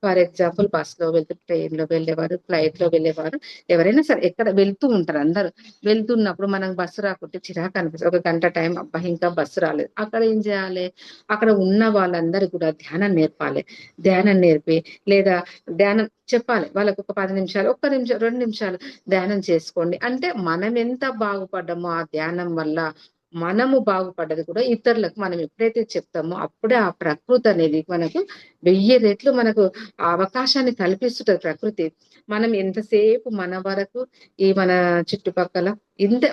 B: ఫర్ ఎగ్జాంపుల్ బస్‌లో వెళ్తూ, ట్రైన్‌లో వెళ్ళేవారు, ఫ్లైట్‌లో వెళ్ళేవారు. ఎవరైనా సరే ఎక్కడ వెళ్తూ ఉంటారు అందరూ. వెళ్తున్నప్పుడు మనకు బస్సు రాకుంటే చిరాకు అనిపిస్తది. ఒక గంట టైం అబ్బా! ఇంకా బస్సు రాలేదు. అక్కడ ఏం చేయాలి? అక్కడ ఉన్న వాళ్ళందరూ కూడా ధ్యానం నేర్పాలి. ధ్యానం నేర్పి లేదా ధ్యానం చెప్పాలి. వాళ్ళకి ఒక 10 నిమిషాలు, ఒక్క నిమిషం, 2 నిమిషాలు ధ్యానం చేసుకోండి. అంటే మనం ఎంత బాగుపడ్డామో ఆ ధ్యానం వల్ల మనము బాగుపడ్డది కూడా ఇతరులకు మనం ఎప్పుడైతే చెప్తామో అప్పుడే ఆ ప్రకృతి అనేది మనకు 1000 రెట్లు మనకు ఆ అవకాశాన్ని కల్పిస్తుంటది ప్రకృతి. మనం ఎంతసేపు మన వరకు మన చుట్టుపక్కల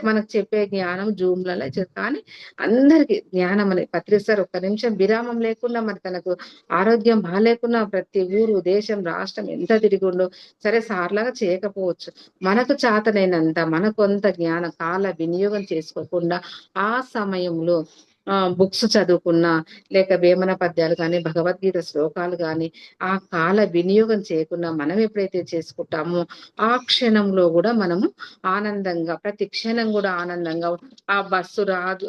B: మనకు చెప్పే జ్ఞానం జూమ్‌లలో కానీ అందరికి జ్ఞానం అనేది పత్రిస్తారు. ఒక్క నిమిషం విరామం లేకుండా మరి తనకు ఆరోగ్యం బాలేకున్నా ప్రతి ఊరు, దేశం, రాష్ట్రం ఎంత తిరిగిండో సరే సార్‌లాగా చేయకపోవచ్చు. మనకు చాతనైనంత మనకొంత జ్ఞానం కాల వినియోగం చేసుకోకుండా ఆ సమయంలో బుక్స్ చదువుకున్నా లేక వేమన పద్యాలు కానీ, భగవద్గీత శ్లోకాలు గాని ఆ కాల వినియోగం చేయకుండా మనం ఎప్పుడైతే చేసుకుంటామో ఆ క్షణంలో కూడా మనము ఆనందంగా ప్రతి క్షణం కూడా ఆనందంగా ఆ బస్సు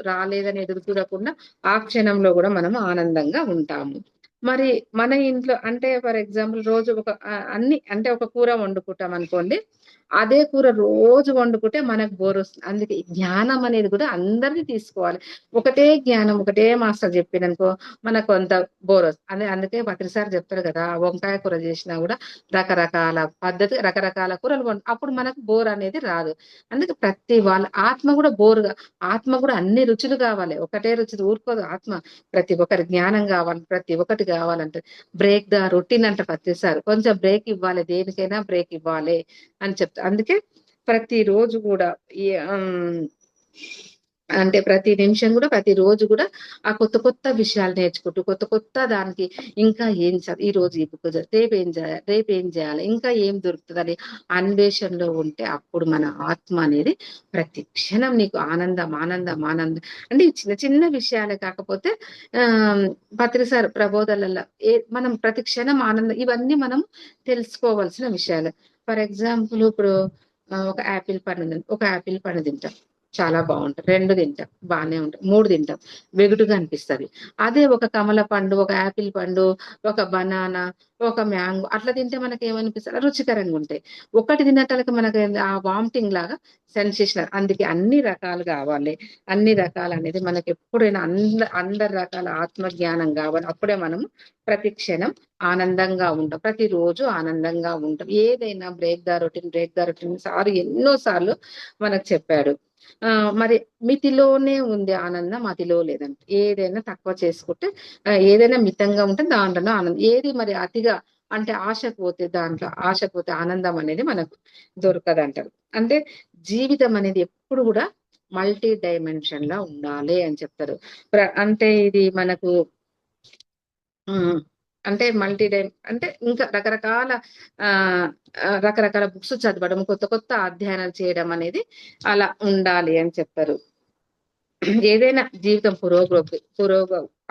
B: రాలేదని ఎదురు చూడకుండా ఆ క్షణంలో కూడా మనం ఆనందంగా ఉంటాము. మరి మన ఇంట్లో అంటే ఫర్ ఎగ్జాంపుల్ రోజు అన్ని అంటే ఒక కూర వండుకుంటాం అనుకోండి. అదే కూర రోజు వండుకుంటే మనకు బోరొస్తుంది. అందుకే జ్ఞానం అనేది కూడా అందరిని తీసుకోవాలి. ఒకటే జ్ఞానం, ఒకటే మాస్టర్ చెప్పిననుకో మనకు కొంత బోరొస్తుంది. అందుకే ప్రతిసారి చెప్తారు కదా! వంకాయ కూర చేసినా కూడా రకరకాల కూరలు అప్పుడు మనకు బోర్ అనేది రాదు. అందుకే ప్రతి వాళ్ళ ఆత్మ కూడా అన్ని రుచులు కావాలి. ఒకటే రుచి ఊరుకోదు ఆత్మ. ప్రతి ఒక్కరి జ్ఞానం కావాలి. ప్రతి ఒక్కటి కావాలంటే బ్రేక్ ద రొటీన్ అంట ప్రతిసారి. కొంచెం బ్రేక్ ఇవ్వాలి. దేనికైనా బ్రేక్ ఇవ్వాలి అని చెప్తా. అందుకే ప్రతిరోజు కూడా అంటే ప్రతి నిమిషం కూడా ప్రతి రోజు కూడా ఆ కొత్త కొత్త విషయాలు నేర్చుకుంటూ కొత్త కొత్త దానికి ఇంకా ఏం ఈ రోజు ఈ బుక్ రేపు ఏం చేయాలి ఇంకా ఏం దొరుకుతుంది అన్వేషణలో ఉంటే అప్పుడు మన ఆత్మ అనేది ప్రతి క్షణం నీకు ఆనందం ఆనందం ఆనందం. అంటే ఈ చిన్న చిన్న విషయాలే కాకపోతే ఆ పత్రిసార్ ప్రబోధాలలో మనం ప్రతి క్షణం ఆనందం ఇవన్నీ మనం తెలుసుకోవాల్సిన విషయాలు. ఫర్ ఎగ్జాంపుల్ ఇప్పుడు ఒక యాపిల్ పండు ఉంది. ఒక యాపిల్ పండు తింటాం, చాలా బాగుంటుంది. 2 తింటాం, బాగానే ఉంటాం. 3 తింటాం, వెగుటుగా అనిపిస్తుంది. అదే ఒక కమల పండు, ఒక యాపిల్ పండు, ఒక బనానా, ఒక మ్యాంగో అట్లా తింటే మనకి ఏమనిపిస్తుంది, రుచికరంగా ఉంటాయి. ఒకటి తినటానికి మనకి ఆ వామిటింగ్ లాగా సెన్సేషన్. అందుకే అన్ని రకాలు కావాలి. అన్ని రకాలు అనేది మనకి ఎప్పుడైనా అందరి రకాల ఆత్మజ్ఞానం కావాలి. అప్పుడే మనము ప్రతి క్షణం ఆనందంగా ఉంటాం, ప్రతిరోజు ఆనందంగా ఉంటాం. ఏదైనా బ్రేక్ ద రొటీన్ సార్ ఎన్నో సార్లు మనకు చెప్పాడు. మరి మితిలోనే ఉంది ఆనందం, అతిలో లేదంట. ఏదైనా తక్కువ చేసుకుంటే ఏదైనా మితంగా ఉంటే దాంట్లోనే ఆనందం. ఏది మరి అతిగా అంటే ఆశ పోతే ఆనందం అనేది మనకు దొరకదంటారు. అంటే జీవితం అనేది ఎప్పుడు కూడా మల్టీ డైమెన్షన్ లా ఉండాలి అని చెప్తారు. అంటే ఇది మనకు అంటే అంటే ఇంకా రకరకాల బుక్స్ చదవడం, కొత్త కొత్త అధ్యయనాలు చేయడం అనేది అలా ఉండాలి అని చెప్తారు. ఏదైనా జీవితం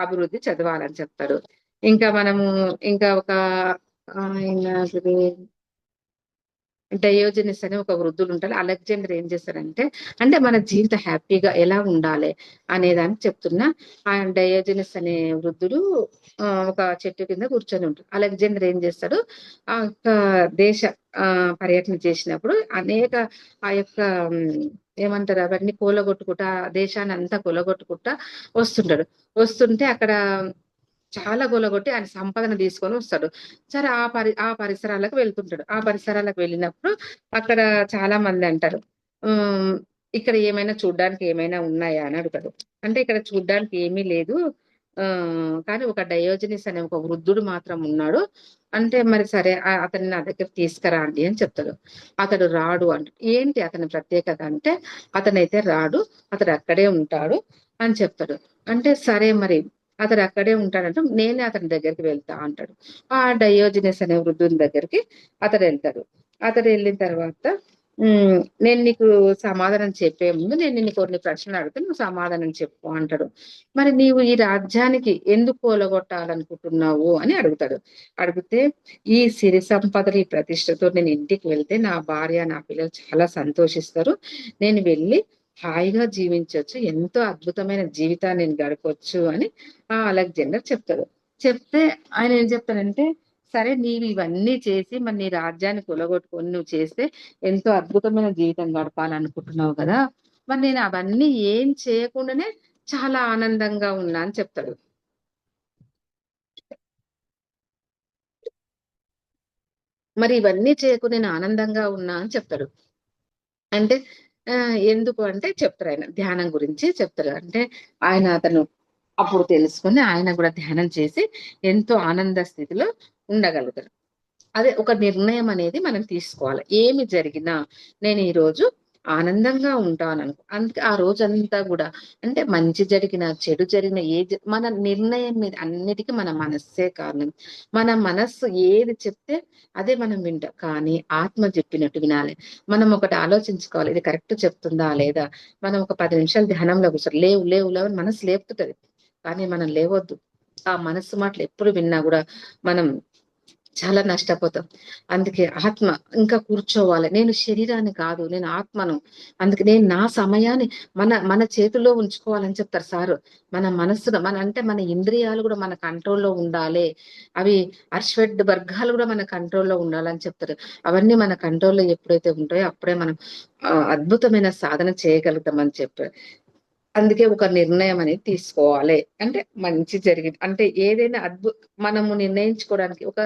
B: అభివృద్ధి చదవాలని చెప్తారు. ఇంకా మనము ఇంకా ఒక డయోజనిస్ అని ఒక వృద్ధులు ఉంటారు. అలెగ్జాండర్ ఏం చేస్తారంటే అంటే మన జీవితం హ్యాపీగా ఎలా ఉండాలి అనేదాన్ని చెప్తున్నా. ఆ డయోజనిస్ అనే వృద్ధుడు ఒక చెట్టు కింద కూర్చొని ఉంటాడు. అలెగ్జాండర్ ఏం చేస్తాడు, ఆ యొక్క దేశ పర్యటన చేసినప్పుడు అనేక ఆ యొక్క ఏమంటారు అవన్నీ కూలగొట్టుకుంటా దేశాన్ని అంతా కూలగొట్టుకుంటా వస్తుంటాడు. వస్తుంటే అక్కడ చాలా గొలగొట్టి ఆయన సంపదను తీసుకొని వస్తాడు. సరే ఆ పరిసరాలకు వెళ్తుంటాడు. ఆ పరిసరాలకు వెళ్ళినప్పుడు అక్కడ చాలా మంది అంటారు, ఇక్కడ ఏమైనా చూడ్డానికి ఏమైనా ఉన్నాయా అని అడుగుతాడు. అంటే ఇక్కడ చూడ్డానికి ఏమీ లేదు, కానీ ఒక డయోజనిస్ అనే ఒక వృద్ధుడు మాత్రం ఉన్నాడు. అంటే మరి సరే అతన్ని నా దగ్గర తీసుకురాండి అని చెప్తాడు. అతడు రాడు అంట. ఏంటి అతని ప్రత్యేకత అంటే అతనైతే రాడు, అతడు అక్కడే ఉంటాడు అని చెప్తాడు. అంటే సరే మరి అతడు అక్కడే ఉంటాడంటే నేనే అతని దగ్గరికి వెళ్తా అంటాడు. ఆ డయోజనస్ అనే వృద్ధుని దగ్గరికి అతడు వెళ్తాడు. అతడు వెళ్ళిన తర్వాత నేను నీకు సమాధానం చెప్పే ముందు నేను నిన్ను కొన్ని ప్రశ్నలు అడిగితే నువ్వు సమాధానం చెప్పు అంటాడు. మరి నీవు ఈ రాజ్యానికి ఎందుకు కూలగొట్టాలనుకుంటున్నావు అని అడుగుతాడు. అడిగితే ఈ సిరి సంపదలు ఈ ప్రతిష్టతో నేను ఇంటికి వెళ్తే నా భార్య నా పిల్లలు చాలా సంతోషిస్తారు, నేను వెళ్ళి హాయిగా జీవించవచ్చు, ఎంతో అద్భుతమైన జీవితాన్ని నేను గడపవచ్చు అని ఆ అలెగ్జాండర్ చెప్తాడు. చెప్తే ఆయన ఏం చెప్తాడంటే సరే నీవు ఇవన్నీ చేసి మరి నీ రాజ్యాన్ని కూలగొట్టుకొని నువ్వు చేస్తే ఎంతో అద్భుతమైన జీవితం గడపాలనుకుంటున్నావు కదా, మరి నేను అవన్నీ ఏం చేయకుండానే చాలా ఆనందంగా ఉన్నా అని చెప్తాడు. మరి ఇవన్నీ చేయకుండా నేను ఆనందంగా ఉన్నా అని చెప్తాడు. అంటే ఎందుకు అంటే చెప్తారు, ఆయన ధ్యానం గురించి చెప్తారు. అంటే అతను అప్పుడు తెలుసుకొని ఆయన కూడా ధ్యానం చేసి ఎంతో ఆనంద స్థితిలో ఉండగలుగుతారు. అదే ఒక నిర్ణయం అనేది మనం తీసుకోవాలి. ఏమి జరిగినా నేను ఈరోజు ఆనందంగా ఉంటాననుకో. అందుకే ఆ రోజంతా కూడా అంటే మంచి జరిగిన చెడు జరిగిన మన నిర్ణయం మీద అన్నిటికీ మన మనస్సే కారణం. మన మనస్సు ఏది చెప్తే అదే మనం వింటాం. కానీ ఆత్మ చెప్పినట్టు వినాలి. మనం ఒకటి ఆలోచించుకోవాలి, ఇది కరెక్ట్ చెప్తుందా లేదా. మనం ఒక 10 నిమిషాలు ధ్యానంలో కూర్చోరు, లేవు లేవు లేవు అని మనసు లేపుతుంటది, కానీ మనం లేవద్దు. ఆ మనస్సు మాటలు ఎప్పుడు విన్నా కూడా మనం చాలా నష్టపోతాం. అందుకే ఆత్మ ఇంకా కూర్చోవాలి. నేను శరీరాన్ని కాదు, నేను ఆత్మను. అందుకే నేను నా సమయాన్ని మన చేతుల్లో ఉంచుకోవాలని చెప్తారు సారు. మన మనస్సును అంటే మన ఇంద్రియాలు కూడా మన కంట్రోల్లో ఉండాలి. అవి అర్షడ్ వర్గాలు కూడా మన కంట్రోల్లో ఉండాలని చెప్తారు. అవన్నీ మన కంట్రోల్లో ఎప్పుడైతే ఉంటాయో అప్పుడే మనం అద్భుతమైన సాధన చేయగలుగుతామని చెప్పారు. అందుకే ఒక నిర్ణయం అనేది తీసుకోవాలి. అంటే మంచి జరిగింది అంటే ఏదైనా మనము నిర్ణయించుకోవడానికి ఒక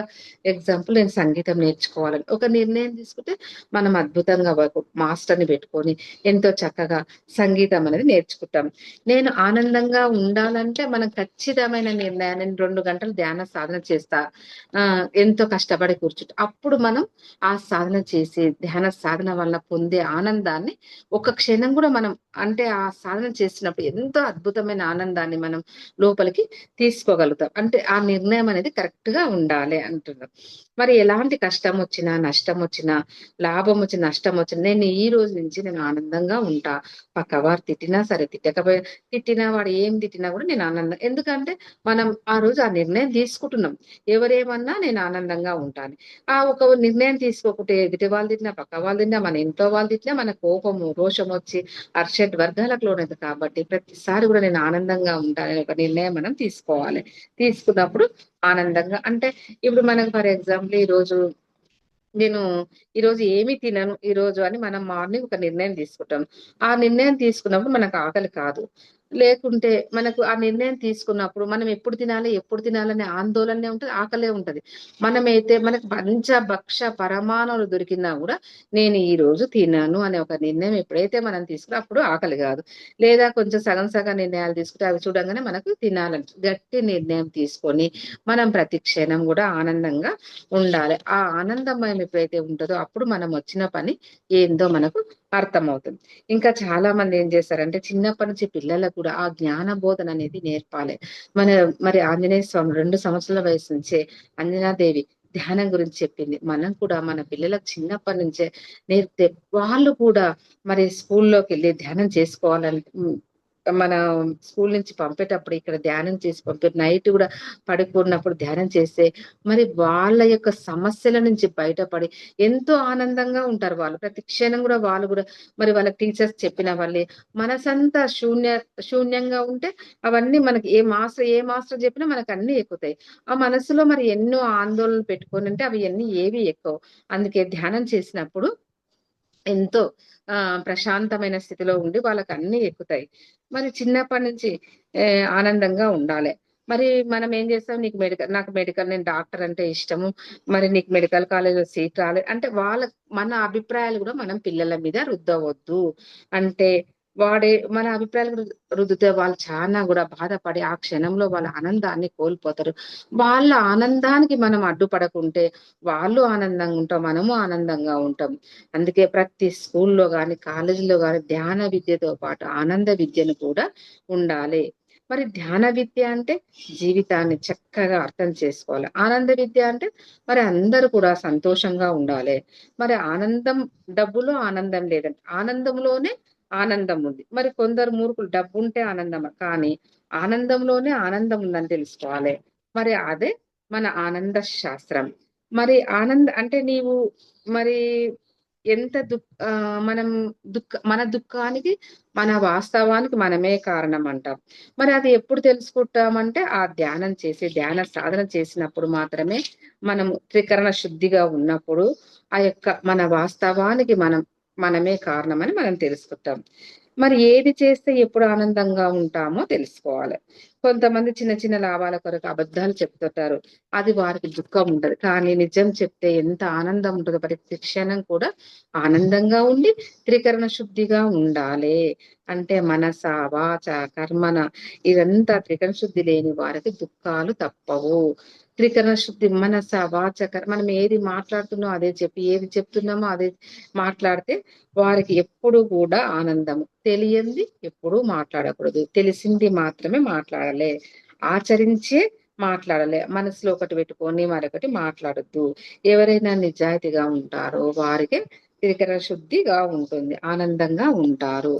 B: ఎగ్జాంపుల్, నేను సంగీతం నేర్చుకోవాలని ఒక నిర్ణయం తీసుకుంటే మనం అద్భుతంగా మాస్టర్ని పెట్టుకొని ఎంతో చక్కగా సంగీతం అనేది నేర్చుకుంటాం. నేను ఆనందంగా ఉండాలంటే మనం ఖచ్చితమైన నిర్ణయాన్ని 2 గంటలు ధ్యాన సాధన చేస్తా, ఎంతో కష్టపడి కూర్చుంటా. అప్పుడు మనం ఆ సాధన చేసి ధ్యాన సాధన వల్ల పొందే ఆనందాన్ని ఒక క్షణం కూడా మనం అంటే ఆ సాధన చేసి చేస్తున్నప్పుడు ఎంతో అద్భుతమైన ఆనందాన్ని మనం లోపలికి తీసుకోగలుగుతాం. అంటే ఆ నిర్ణయం అనేది కరెక్ట్ గా ఉండాలి అంటున్నాం. మరి ఎలాంటి కష్టం వచ్చినా, నష్టం వచ్చినా, లాభం వచ్చిన, నష్టం వచ్చిన నేను ఈ రోజు నుంచి నేను ఆనందంగా ఉంటా. పక్కవారు తిట్టినా సరే, తిట్టినా వాడు ఏం తిట్టినా కూడా నేను ఆనందం. ఎందుకంటే మనం ఆ రోజు ఆ నిర్ణయం తీసుకుంటున్నాం. ఎవరేమన్నా నేను ఆనందంగా ఉంటాను. ఆ ఒక నిర్ణయం తీసుకోకుంటే ఎదుటి వాళ్ళు తిట్టినా, పక్క వాళ్ళు తిట్టినా, మన ఇంట్లో వాళ్ళు తిట్టినా మన కోపము, రోషం వచ్చి అర్షడ్ వర్గాలకు లోనైంది. కాబట్టి ప్రతిసారి కూడా నేను ఆనందంగా ఉంటానని ఒక నిర్ణయం మనం తీసుకోవాలి. తీసుకున్నప్పుడు ఆనందంగా అంటే ఇప్పుడు మనకు ఫర్ ఎగ్జాంపుల్ నేను ఈరోజు ఏమి తినను ఈరోజు అని మనం మార్నింగ్ ఒక నిర్ణయం తీసుకుంటాం. ఆ నిర్ణయం తీసుకున్నప్పుడు మనకు ఆకలి కాదు. లేకుంటే మనకు ఆ నిర్ణయం తీసుకున్నప్పుడు మనం ఎప్పుడు తినాలనే ఆందోళనే ఉంటది, ఆకలే ఉంటది. మనమైతే మనకు భక్ష పరమాణువులు దొరికినా కూడా నేను ఈ రోజు తినను అనే ఒక నిర్ణయం ఎప్పుడైతే మనం తీసుకున్నా అప్పుడు ఆకలి కాదు. లేదా కొంచెం సగం సగం నిర్ణయాలు తీసుకుంటే అవి చూడంగానే మనకు తినాలని గట్టి నిర్ణయం తీసుకొని మనం ప్రతి క్షణం కూడా ఆనందంగా ఉండాలి. ఆ ఆనందమయం ఎప్పుడైతే ఉంటదో అప్పుడు మనం వచ్చిన పని ఏందో మనకు అర్థమవుతుంది. ఇంకా చాలా మంది ఏం చేస్తారంటే చిన్నప్పటి నుంచి పిల్లలకు కూడా ఆ జ్ఞాన బోధన అనేది నేర్పాలి. మన మరి ఆంజనేయ స్వామి 2 సంవత్సరాల వయసు నుంచే అంజనాదేవి ధ్యానం గురించి చెప్పింది. మనం కూడా మన పిల్లలకు చిన్నప్పటి నుంచే నేర్పితే వాళ్ళు కూడా మరి స్కూల్లోకి వెళ్ళి ధ్యానం చేసుకోవాలని మన స్కూల్ నుంచి పంపేటప్పుడు ఇక్కడ ధ్యానం చేసి నైట్ కూడా పడుకున్నప్పుడు ధ్యానం చేస్తే మరి వాళ్ళ యొక్క సమస్యల నుంచి బయటపడి ఎంతో ఆనందంగా ఉంటారు వాళ్ళు. ప్రతి క్షణం కూడా వాళ్ళు కూడా మరి వాళ్ళ టీచర్స్ చెప్పిన వాళ్ళే మనసంతా శూన్యంగా ఉంటే అవన్నీ మనకి ఏ మాస్టర్ చెప్పినా మనకు అన్ని ఎక్కుతాయి. ఆ మనసులో మరి ఎన్నో ఆందోళనలు పెట్టుకొని ఉంటే అవి అన్ని ఏవి ఎక్కవు. అందుకే ధ్యానం చేసినప్పుడు ఎంతో ప్రశాంతమైన స్థితిలో ఉండి వాళ్ళకి అన్ని ఎక్కుతాయి. మరి చిన్నప్పటి నుంచి ఆనందంగా ఉండాలి. మరి మనం ఏం చేస్తాం, నాకు మెడికల్ నేను డాక్టర్ అంటే ఇష్టము. మరి నీకు మెడికల్ కాలేజ్‌లో సీట్ రాలేదు అంటే మన అభిప్రాయాలు కూడా మనం పిల్లల మీద రుద్దవద్దు. అంటే మన అభిప్రాయాలు రుద్దితే వాళ్ళు చానా కూడా బాధపడి ఆ క్షణంలో వాళ్ళ ఆనందాన్ని కోల్పోతారు. వాళ్ళ ఆనందానికి మనం అడ్డుపడకుంటే వాళ్ళు ఆనందంగా ఉంటాం, మనము ఆనందంగా ఉంటాం. అందుకే ప్రతి స్కూల్లో గాని, కాలేజీలో గాని ధ్యాన విద్యతో పాటు ఆనంద విద్యను కూడా ఉండాలి. మరి ధ్యాన విద్య అంటే జీవితాన్ని చక్కగా అర్థం చేసుకోవాలి. ఆనంద విద్య అంటే మరి అందరూ కూడా సంతోషంగా ఉండాలి. మరి డబ్బులో ఆనందం లేదండి. ఆనందంలోనే ఆనందం ఉంది. మరి కొందరు మూర్ఖులు డబ్బుంటే ఆనందమా? కానీ ఆనందంలోనే ఆనందం ఉందని తెలుసుకోవాలి. మరి అదే మన ఆనంద శాస్త్రం. మరి అంటే నీవు మరి ఎంత మనం మన దుఃఖానికి, మన వాస్తవానికి మనమే కారణం అంటాం. మరి అది ఎప్పుడు తెలుసుకుంటామంటే ఆ ధ్యాన సాధన చేసినప్పుడు మాత్రమే మనము త్రికరణ శుద్ధిగా ఉన్నప్పుడు ఆ యొక్క మన వాస్తవానికి మనమే కారణమని మనం తెలుసుకుంటాం. మరి ఏది చేస్తే ఎప్పుడు ఆనందంగా ఉంటామో తెలుసుకోవాలి. కొంతమంది చిన్న చిన్న లాభాల కొరకు అబద్ధాలు చెప్తుంటారు. అది వారికి దుఃఖం ఉంటది. కానీ నిజం చెప్తే ఎంత ఆనందం ఉంటదో ప్రతి క్షణం కూడా ఆనందంగా ఉండి త్రికరణ శుద్ధిగా ఉండాలి. అంటే మనస, వాచ, కర్మన ఇదంతా త్రికరణ శుద్ధి లేని వారికి దుఃఖాలు తప్పవు. త్రికరణ శుద్ధి మనస, వాచ, మనం ఏది మాట్లాడుతున్నామో అదే చెప్పి, ఏది చెప్తున్నామో అదే మాట్లాడితే వారికి ఎప్పుడు కూడా ఆనందము. తెలియంది ఎప్పుడూ మాట్లాడకూడదు. తెలిసింది మాత్రమే మాట్లాడాలి. ఆచరించే మాట్లాడాలి. మనసులో ఒకటి పెట్టుకొని మరొకటి మాట్లాడొద్దు. ఎవరైనా నిజాయితీగా ఉంటారో వారికి త్రికరణ శుద్ధిగా ఉంటుంది. ఆనందంగా ఉంటారు.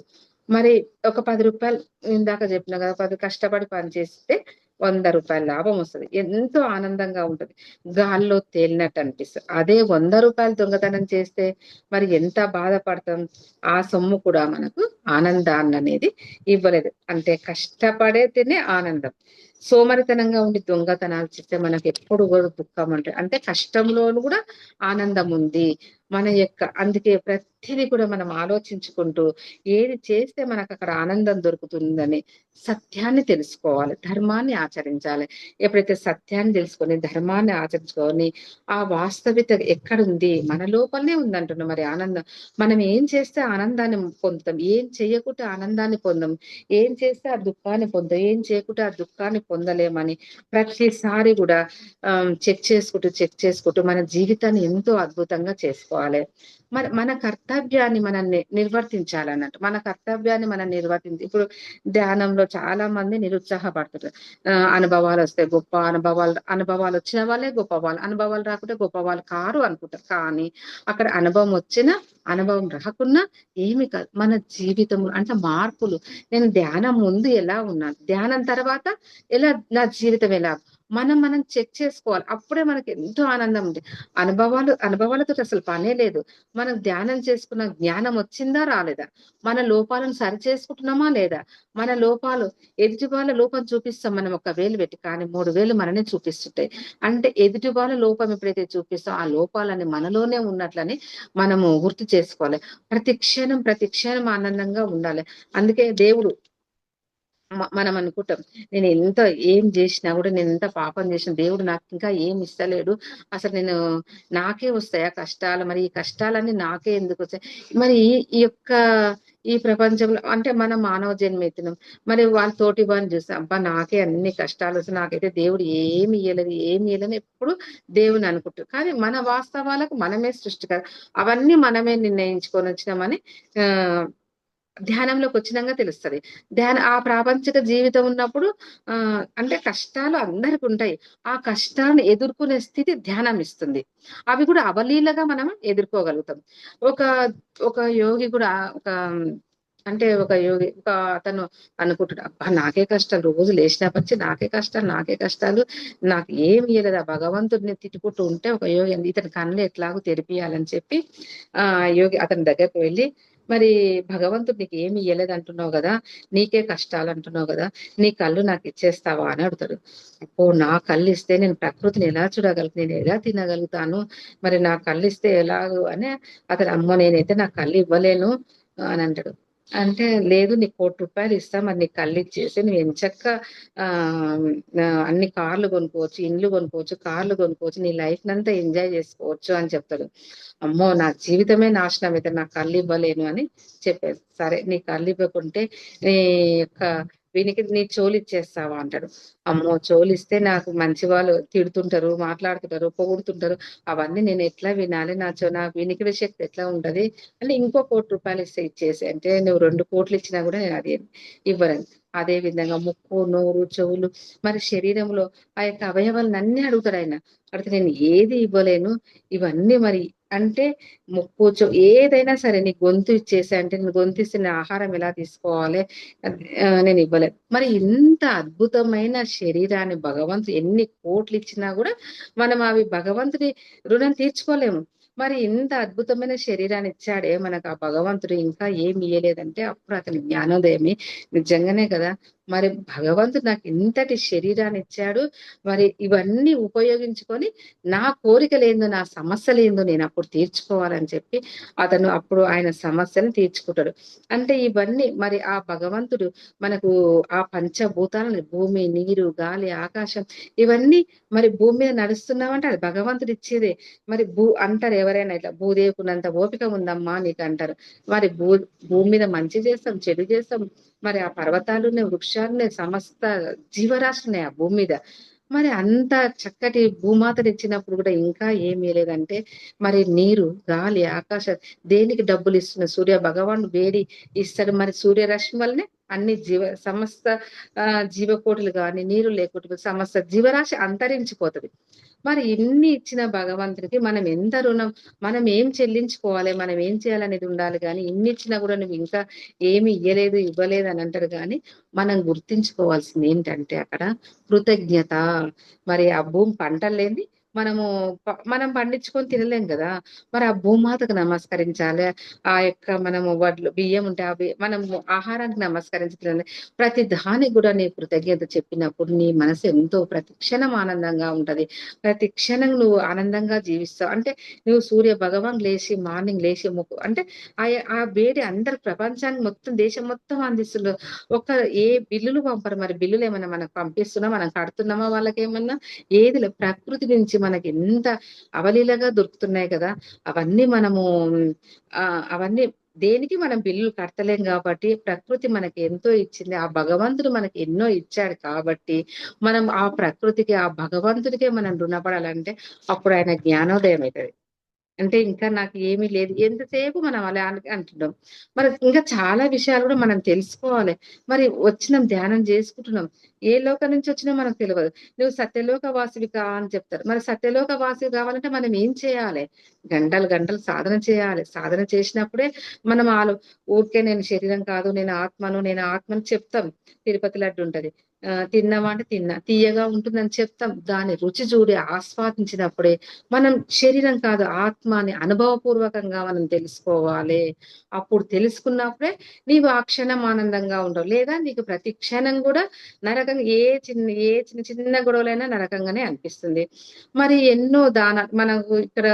B: మరి ఒక రూ. 10 ఇందాక చెప్పిన కదా! 10 కష్టపడి పని చేస్తే రూ. 100 లాభం వస్తది. ఎంతో ఆనందంగా ఉంటది. గాల్లో తేలినట్టు అనిపిస్తది. అదే రూ. 100 దొంగతనం చేస్తే మరి ఎంత బాధపడతాం. ఆ సొమ్ము కూడా మనకు ఆనందాన్ననేది ఇవ్వలేదు. అంటే కష్టపడితేనే ఆనందం. సోమరితనంగా ఉండి దొంగతనాలు చేస్తే మనకెప్పుడు కూడా దుఃఖం అంటే కష్టంలోను కూడా ఆనందం ఉంది. అందుకే ప్రతిది కూడా మనం ఆలోచించుకుంటూ ఏది చేస్తే మనకక్కడ ఆనందం దొరుకుతుందని సత్యాన్ని తెలుసుకోవాలి. ధర్మాన్ని ఆచరించాలి. ఎప్పుడైతే సత్యాన్ని తెలుసుకొని, ధర్మాన్ని ఆచరించుకొని, ఆ వాస్తవికత ఎక్కడుంది? మన లోపలనే ఉందంటున్నాం మరి ఆనందం. మనం ఏం చేస్తే ఆనందాన్ని పొందుతాం. ఏం చేయకుంటే ఆనందాన్ని పొందం. ఏం చేస్తే ఆ దుఃఖాన్ని పొందుతాం. ఏం చేయకుంటే ఆ దుఃఖాన్ని పొందలేమని ప్రతిసారి కూడా చెక్ చేసుకుంటూ మన జీవితాన్ని ఎంతో అద్భుతంగా చేసుకోవాలి. చేసుకోవాలి. మరి మన కర్తవ్యాన్ని మనం నిర్వర్తించాలన్నట్టు. మన కర్తవ్యాన్ని మనం నిర్వర్తించి ఇప్పుడు ధ్యానంలో చాలా మంది నిరుత్సాహపడుతుంటారు. అనుభవాలు వస్తాయి, గొప్ప అనుభవాలు వచ్చిన వాళ్ళే గొప్పవాళ్ళు, అనుభవాలు రాకుంటే గొప్పవాళ్ళు కారు అనుకుంటారు. కానీ అక్కడ అనుభవం వచ్చినా అనుభవం రాకున్నా ఏమి కాదు. మన జీవితం అంటే మార్పులు, నేను ధ్యానం ముందు ఎలా ఉన్నాను, ధ్యానం తర్వాత ఎలా నా జీవితం ఎలా, మనం చెక్ చేసుకోవాలి. అప్పుడే మనకి ఎంతో ఆనందం ఉంది. అనుభవాలతో అసలు పనే లేదు. మనం ధ్యానం చేసుకున్న జ్ఞానం వచ్చిందా రాలేదా, మన లోపాలను సరి చేసుకుంటున్నామా లేదా, మన లోపాలు ఎదుటి వాళ్ళ లోపం చూపిస్తాం మనం ఒక వేలు పెట్టి, కానీ 3 వేలు మననే చూపిస్తుంటాయి. అంటే ఎదుటి వాళ్ళ లోపం ఎప్పుడైతే చూపిస్తాం ఆ లోపాలని మనలోనే ఉన్నట్లని మనము గుర్తు చేసుకోవాలి. ప్రతి క్షణం ఆనందంగా ఉండాలి. అందుకే దేవుడు మనం అనుకుంటాం, నేను ఎంత ఏం చేసినా కూడా, నేను ఎంత పాపం చేసిన దేవుడు నాకు ఇంకా ఏం ఇస్తలేడు, అసలు నాకే వస్తాయా కష్టాలు, మరి ఈ కష్టాలన్నీ నాకే ఎందుకు వస్తాయి, మరి ఈ యొక్క ఈ ప్రపంచంలో అంటే మనం మానవ జన్మ ఎత్తినాం, మరి వాళ్ళ తోటి వారిని చూస్తాం, అబ్బా నాకే అన్ని కష్టాలు వస్తాయి, నాకైతే దేవుడు ఏమి ఇయ్యలేదు ఎప్పుడు దేవుని అనుకుంటారు. కానీ మన వాస్తవాలకు మనమే సృష్టికర, అవన్నీ మనమే నిర్ణయించుకొని వచ్చినామని ఆ ధ్యానంలోకి వచ్చినాక తెలుస్తది. ఆ ప్రాపంచిక జీవితం ఉన్నప్పుడు అంటే కష్టాలు అందరికి ఉంటాయి. ఆ కష్టాలను ఎదుర్కొనే స్థితి ధ్యానం ఇస్తుంది. అవి కూడా అవలీలగా మనం ఎదుర్కోగలుగుతాం. ఒక ఒక యోగి కూడా ఒక యోగి అతను అనుకుంటాడు, అబ్బా నాకే కష్టాలు, రోజు లేచినప్పటి నాకే కష్టాలు, నాకు ఏమి ఇయ్యలేదు, ఆ భగవంతుడిని తిట్టుకుంటూ ఉంటే ఒక యోగి ఇతని కళ్ళు ఎట్లాగో తెరిపియాలని చెప్పి యోగి అతని దగ్గరకు వెళ్ళి, మరి భగవంతుడు నీకు ఏమి ఇయ్యలేదు అంటున్నావు కదా, నీకే కష్టాలు అంటున్నావు కదా, నీ కళ్ళు నాకు ఇచ్చేస్తావా అని అడుగుతాడు. అప్పో నా కళ్ళు ఇస్తే నేను ప్రకృతిని ఎలా చూడగలుగుతాను, నేను ఎలా తినగలుగుతాను, మరి నా కళ్ళు ఇస్తే ఎలాగో అని అతను, అమ్మో నేనైతే నా కళ్ళు ఇవ్వలేను అని అంటాడు. అంటే లేదు నీకు ₹1,00,00,000 ఇస్తా, మరి నీకు కళ్ళు ఇచ్చేసి నువ్వు ఎంచక్కా ఆ అన్ని కార్లు కొనుక్కోవచ్చు, ఇండ్లు కొనుక్కోవచ్చు, కార్లు కొనుక్కోవచ్చు, నీ లైఫ్ నంతా ఎంజాయ్ చేసుకోవచ్చు అని చెప్తాడు. అమ్మో నా జీవితమే నాశనం అయితే నాకు కళ్ళు ఇవ్వలేను అని చెప్పేది. సరే నీ కళ్ళు ఇవ్వకుంటే నీ యొక్క వీనికి నీ చెవులు ఇచ్చేస్తావా అంటాడు. అమ్మో చెవులిస్తే నాకు మంచి వాళ్ళు తిడుతుంటారు, మాట్లాడుతుంటారు, పొగుడుతుంటారు, అవన్నీ నేను ఎట్లా వినాలి, నా వినికిడి శక్తి ఎట్లా ఉంటది అంటే ఇంకో ₹1,00,00,000 ఇస్తే ఇచ్చేసి, అంటే నువ్వు 2,00,00,000 ఇచ్చినా కూడా నేను అది ఇవ్వను. అదే విధంగా ముక్కు, నోరు, చెవులు, మరి శరీరంలో ఆ యొక్క అవయవాలన్నీ అడుగుతాడు ఆయన. అడిగితే నేను ఏది ఇవ్వలేను, ఇవన్నీ మరి అంటే ముక్కు ఏదైనా సరే నీ గొంతు ఇచ్చేసి, అంటే నేను గొంతు ఇస్తే నేను ఆహారం ఎలా తీసుకోవాలి, నేను ఇవ్వలేను. మరి ఇంత అద్భుతమైన శరీరాన్ని భగవంతుడు ఎన్ని కోట్లు ఇచ్చినా కూడా మనం అవి భగవంతుని రుణం తీర్చుకోలేము. మరి ఇంత అద్భుతమైన శరీరాన్ని ఇచ్చాడే మనకు ఆ భగవంతుడు, ఇంకా ఏమి ఇయ్యలేదంటే అప్పుడు అతని జ్ఞానోదయమే. నిజంగానే కదా, మరి భగవంతుడు నాకు ఇంతటి శరీరాన్ని ఇచ్చాడు, మరి ఇవన్నీ ఉపయోగించుకొని నా కోరికలేందో, నా సమస్యలేందో నేను అప్పుడు తీర్చుకోవాలని చెప్పి అతను అప్పుడు ఆయన సమస్యను తీర్చుకుంటాడు. అంటే ఇవన్నీ మరి ఆ భగవంతుడు మనకు ఆ పంచభూతాలను, భూమి, నీరు, గాలి, ఆకాశం, ఇవన్నీ మరి భూమి మీద నడుస్తున్నామంటే అది భగవంతుడు ఇచ్చేదే. మరి అంటారు ఎవరైనా ఇట్లా, భూదేవుకున్నంత ఓపిక ఉందమ్మా నీకు అంటారు. మరి భూమి మీద మంచి చేస్తాం, చెడు చేస్తాం, మరి ఆ పర్వతాలున్నాయి, వృక్షాలున్నాయి, సమస్త జీవరాశి ఉన్నాయి ఆ భూమి మీద. మరి అంత చక్కటి భూమాతను ఇచ్చినప్పుడు కూడా ఇంకా ఏమీ లేదంటే మరి నీరు, గాలి, ఆకాశం దేనికి డబ్బులు ఇస్తున్న సూర్య భగవానుడు వేడి ఇస్తాడు. మరి సూర్యరశ్మి వల్లనే అన్ని సమస్త జీవకోటులు గాని, నీరు లేకుండా సమస్త జీవరాశి అంతరించిపోతది. మరి ఇన్ని ఇచ్చిన భగవంతుడికి మనం ఎంత రుణం, మనం ఏం చెల్లించుకోవాలి, మనం ఏం చేయాలనేది ఉండాలి. గాని ఇన్ని ఇచ్చినా కూడా నువ్వు ఇంకా ఏమి ఇవ్వలేదు అని అంటారు. గాని మనం గుర్తించుకోవాల్సింది ఏంటంటే అక్కడ కృతజ్ఞత. మరి ఆ భూమి పంటలు లేని మనం పండించుకొని తినలేం కదా. మరి ఆ భూమాతకు నమస్కరించాలి. ఆ యొక్క మనము వడ్లు బియ్యం ఉంటే మనం ఆహారానికి నమస్కరించాలి. ప్రతి దానికి కూడా నీ కృతజ్ఞత చెప్పినప్పుడు నీ మనసు ఎంతో ప్రతి క్షణం ఆనందంగా ఉంటది. ప్రతి క్షణం నువ్వు ఆనందంగా జీవిస్తావు. అంటే నువ్వు సూర్య భగవాన్ మార్నింగ్ లేచి అంటే ఆ వేడి అందరు ప్రపంచానికి మొత్తం దేశం మొత్తం అందిస్తుండ్రు. ఏ బిల్లులు పంపరు. మరి బిల్లులు ఏమన్నా మనకు పంపిస్తున్నా, మనం కడుతున్నామా వాళ్ళకేమన్నా? ఏది లేదు. ప్రకృతి నుంచి మనకి ఎంత అవలీలగా దొరుకుతున్నాయి కదా. అవన్నీ మనము అవన్నీ దేనికి మనం బిల్లులు కడతలేం కాబట్టి ప్రకృతి మనకి ఎంతో ఇచ్చింది. ఆ భగవంతుడు మనకి ఎన్నో ఇచ్చాడు కాబట్టి మనం ఆ ప్రకృతికి, ఆ భగవంతుడికే మనం రుణపడాలంటే అప్పుడు ఆయన జ్ఞానోదయం అవుతుంది. అంటే ఇంకా నాకు ఏమీ లేదు. ఎంతసేపు మనం అలా అంటున్నాం. మరి ఇంకా చాలా విషయాలు కూడా మనం తెలుసుకోవాలి. మరి వచ్చినాం ధ్యానం చేసుకుంటున్నాం. ఏ లోకం నుంచి వచ్చినా మనకు తెలవదు. నువ్వు సత్యలోక వాసివి కా అని చెప్తారు. మరి సత్యలోక వాసివి కావాలంటే మనం ఏం చేయాలి? గంటలు గంటలు సాధన చేయాలి. సాధన చేసినప్పుడే మనం ఊరికే నేను శరీరం కాదు, నేను ఆత్మను, నేను ఆత్మని చెప్తాం. తిరుపతి లడ్డు ఉంటది. తిన్నావా అంటే తిన్నా. తియ్యగా ఉంటుందని చెప్తాం. దాని రుచి చూడి ఆస్వాదించినప్పుడే మనం శరీరం కాదు ఆత్మ అని అనుభవపూర్వకంగా మనం తెలుసుకోవాలి. అప్పుడు తెలుసుకున్నప్పుడే నీవు ఆ క్షణం ఆనందంగా ఉండవు. లేదా నీకు ప్రతి క్షణం కూడా నరకం ఏ చిన్న చిన్న గొడవలైనా నరకంగానే అనిపిస్తుంది. మరి ఎన్నో మనకు ఇక్కడ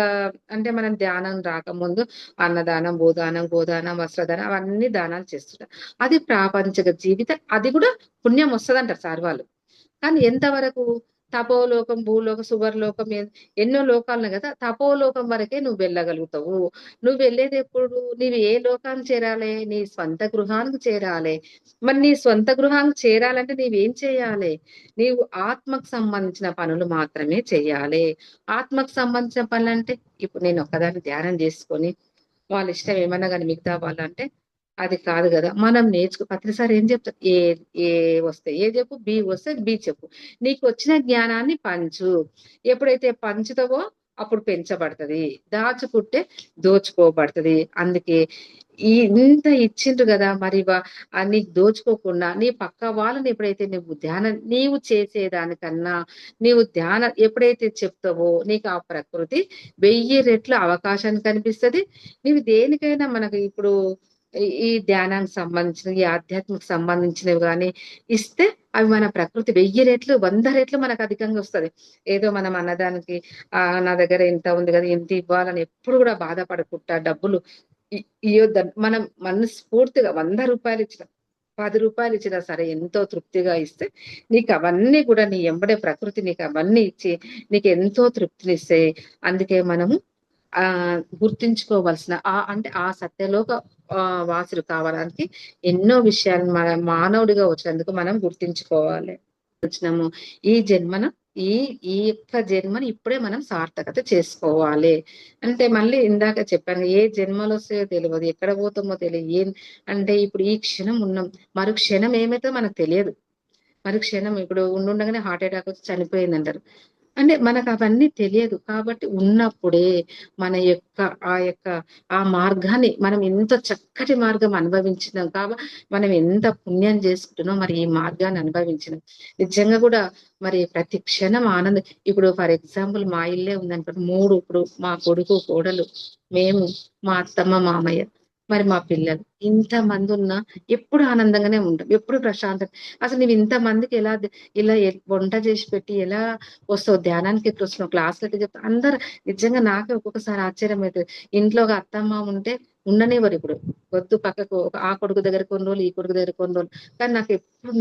B: అంటే మనం ధ్యానం రాకముందు అన్నదానం, భూదానం, గోదానం, వస్త్రదానం అవన్నీ దానాలు చేస్తుంటాం. అది ప్రాపంచిక జీవితం. అది కూడా పుణ్యం వస్తదంటారు సార్ వాళ్ళు. కానీ ఎంతవరకు తపోలోకం, భూలోకం, సువర్లోకం ఎన్నో లోకాలున్నాయి కదా! తపోలోకం వరకే నువ్వు వెళ్ళగలుగుతావు. నువ్వు వెళ్ళేదెప్పుడు? నీవు ఏ లోకానికి చేరాలి? నీ స్వంత గృహానికి చేరాలి. మరి నీ స్వంత గృహానికి చేరాలంటే నీవేం చేయాలి? నీవు ఆత్మకు సంబంధించిన పనులు మాత్రమే చెయ్యాలి. ఆత్మకు సంబంధించిన పనులంటే ఇప్పుడు నేను ఒక్కదాన్ని ధ్యానం చేసుకొని వాళ్ళ ఇష్టం ఏమన్నా గాని మిగతా వాళ్ళంటే అది కాదు గదా! మనం ప్రతిసారి ఏం చెప్తారు? ఏ వస్తే ఏ చెప్పు, బి వస్తే బి చెప్పు. నీకొచ్చిన జ్ఞానాన్ని పంచు. ఎప్పుడైతే పంచుతావో అప్పుడు పెంచబడతది. దాచుకుంటే దోచుకోబడతది. అందుకే ఇంత ఇచ్చిండ్రు గదా! మరి నీకు దోచుకోకుండా నీ పక్క వాళ్ళని ఎప్పుడైతే నీవు చేసేదానికన్నా నీవు ధ్యానం ఎప్పుడైతే చెప్తావో నీకు ఆ ప్రకృతి 1000 రెట్లు అవకాశాన్ని కనిపిస్తది. నీవు దేనికైనా మనకు ఇప్పుడు ఈ ధ్యానానికి సంబంధించినవి, ఈ ఆధ్యాత్మిక సంబంధించినవి గాని ఇస్తే అవి మన ప్రకృతి 1000 రెట్లు, 100 రెట్లు మనకు అధికంగా వస్తది. ఏదో మనం అన్నదానికి నా దగ్గర ఇంత ఉంది కదా! ఇంత ఇవ్వాలని ఎప్పుడు కూడా బాధపడకుండా డబ్బులు ఇయ్యొద్దని మనం మనస్ఫూర్తిగా రూ. 100 ఇచ్చినా, రూ. 10 ఇచ్చినా సరే ఎంతో తృప్తిగా ఇస్తే నీకు అవన్నీ కూడా నీ ఎంబడే ప్రకృతి నీకు అవన్నీ ఇచ్చి నీకు ఎంతో తృప్తినిస్తాయి. అందుకే మనము గుర్తుంచుకోవాల్సిన అంటే ఆ సత్యలోక వాసులు కావడానికి ఎన్నో విషయాలు మన మానవుడిగా వచ్చినందుకు మనం గుర్తించుకోవాలి. వచ్చినాము ఈ జన్మను ఈ ఈ యొక్క జన్మని ఇప్పుడే మనం సార్థకత చేసుకోవాలి. అంటే మళ్ళీ ఇందాక చెప్పాను ఏ జన్మలో వస్తాయో తెలియదు, ఎక్కడ పోతామో తెలియదు. అంటే ఇప్పుడు ఈ క్షణం ఉన్నాం, మరు క్షణం ఏమైతే మనకు తెలియదు. మరుక్షణం ఇప్పుడు ఉండుండగానే హార్ట్ అటాక్ వచ్చి చనిపోయిందంటారు. అంటే మనకు అవన్నీ తెలియదు. కాబట్టి ఉన్నప్పుడే మన యొక్క ఆ మార్గాన్ని మనం ఎంత చక్కటి మార్గం అనుభవించినాం మనం ఎంత పుణ్యం చేసుకుంటున్నాం మరి ఈ మార్గాన్ని అనుభవించినాం. నిజంగా కూడా మరి ప్రతి క్షణం ఆనందం. ఇప్పుడు ఫర్ ఎగ్జాంపుల్ మా ఇల్లే ఉందనుకోండి. ఇప్పుడు మా కొడుకు, కోడలు, మేము, మా అత్తమ్మ, మామయ్య, మరి మా పిల్లలు ఇంతమంది ఉన్నా ఎప్పుడు ఆనందంగానే ఉంటాం. ఎప్పుడు ప్రశాంతం. అసలు నువ్వు ఇంతమందికి ఇలా వంట చేసి పెట్టి ఎలా వస్తావు? ధ్యానానికి ఎట్లా వస్తున్నావు? క్లాసులు ఎట్లా చెప్తావు? అందరు నిజంగా నాకే ఒక్కొక్కసారి ఆశ్చర్యం అవుతుంది. ఇంట్లో ఒక అత్తమ్మ ఉంటే ఉండనివ్వరు. ఇప్పుడు వద్దు పక్కకు ఆ కొడుకు దగ్గర కొన్ని రోజులు, ఈ కొడుకు దగ్గర కొన్ని రోజులు. కానీ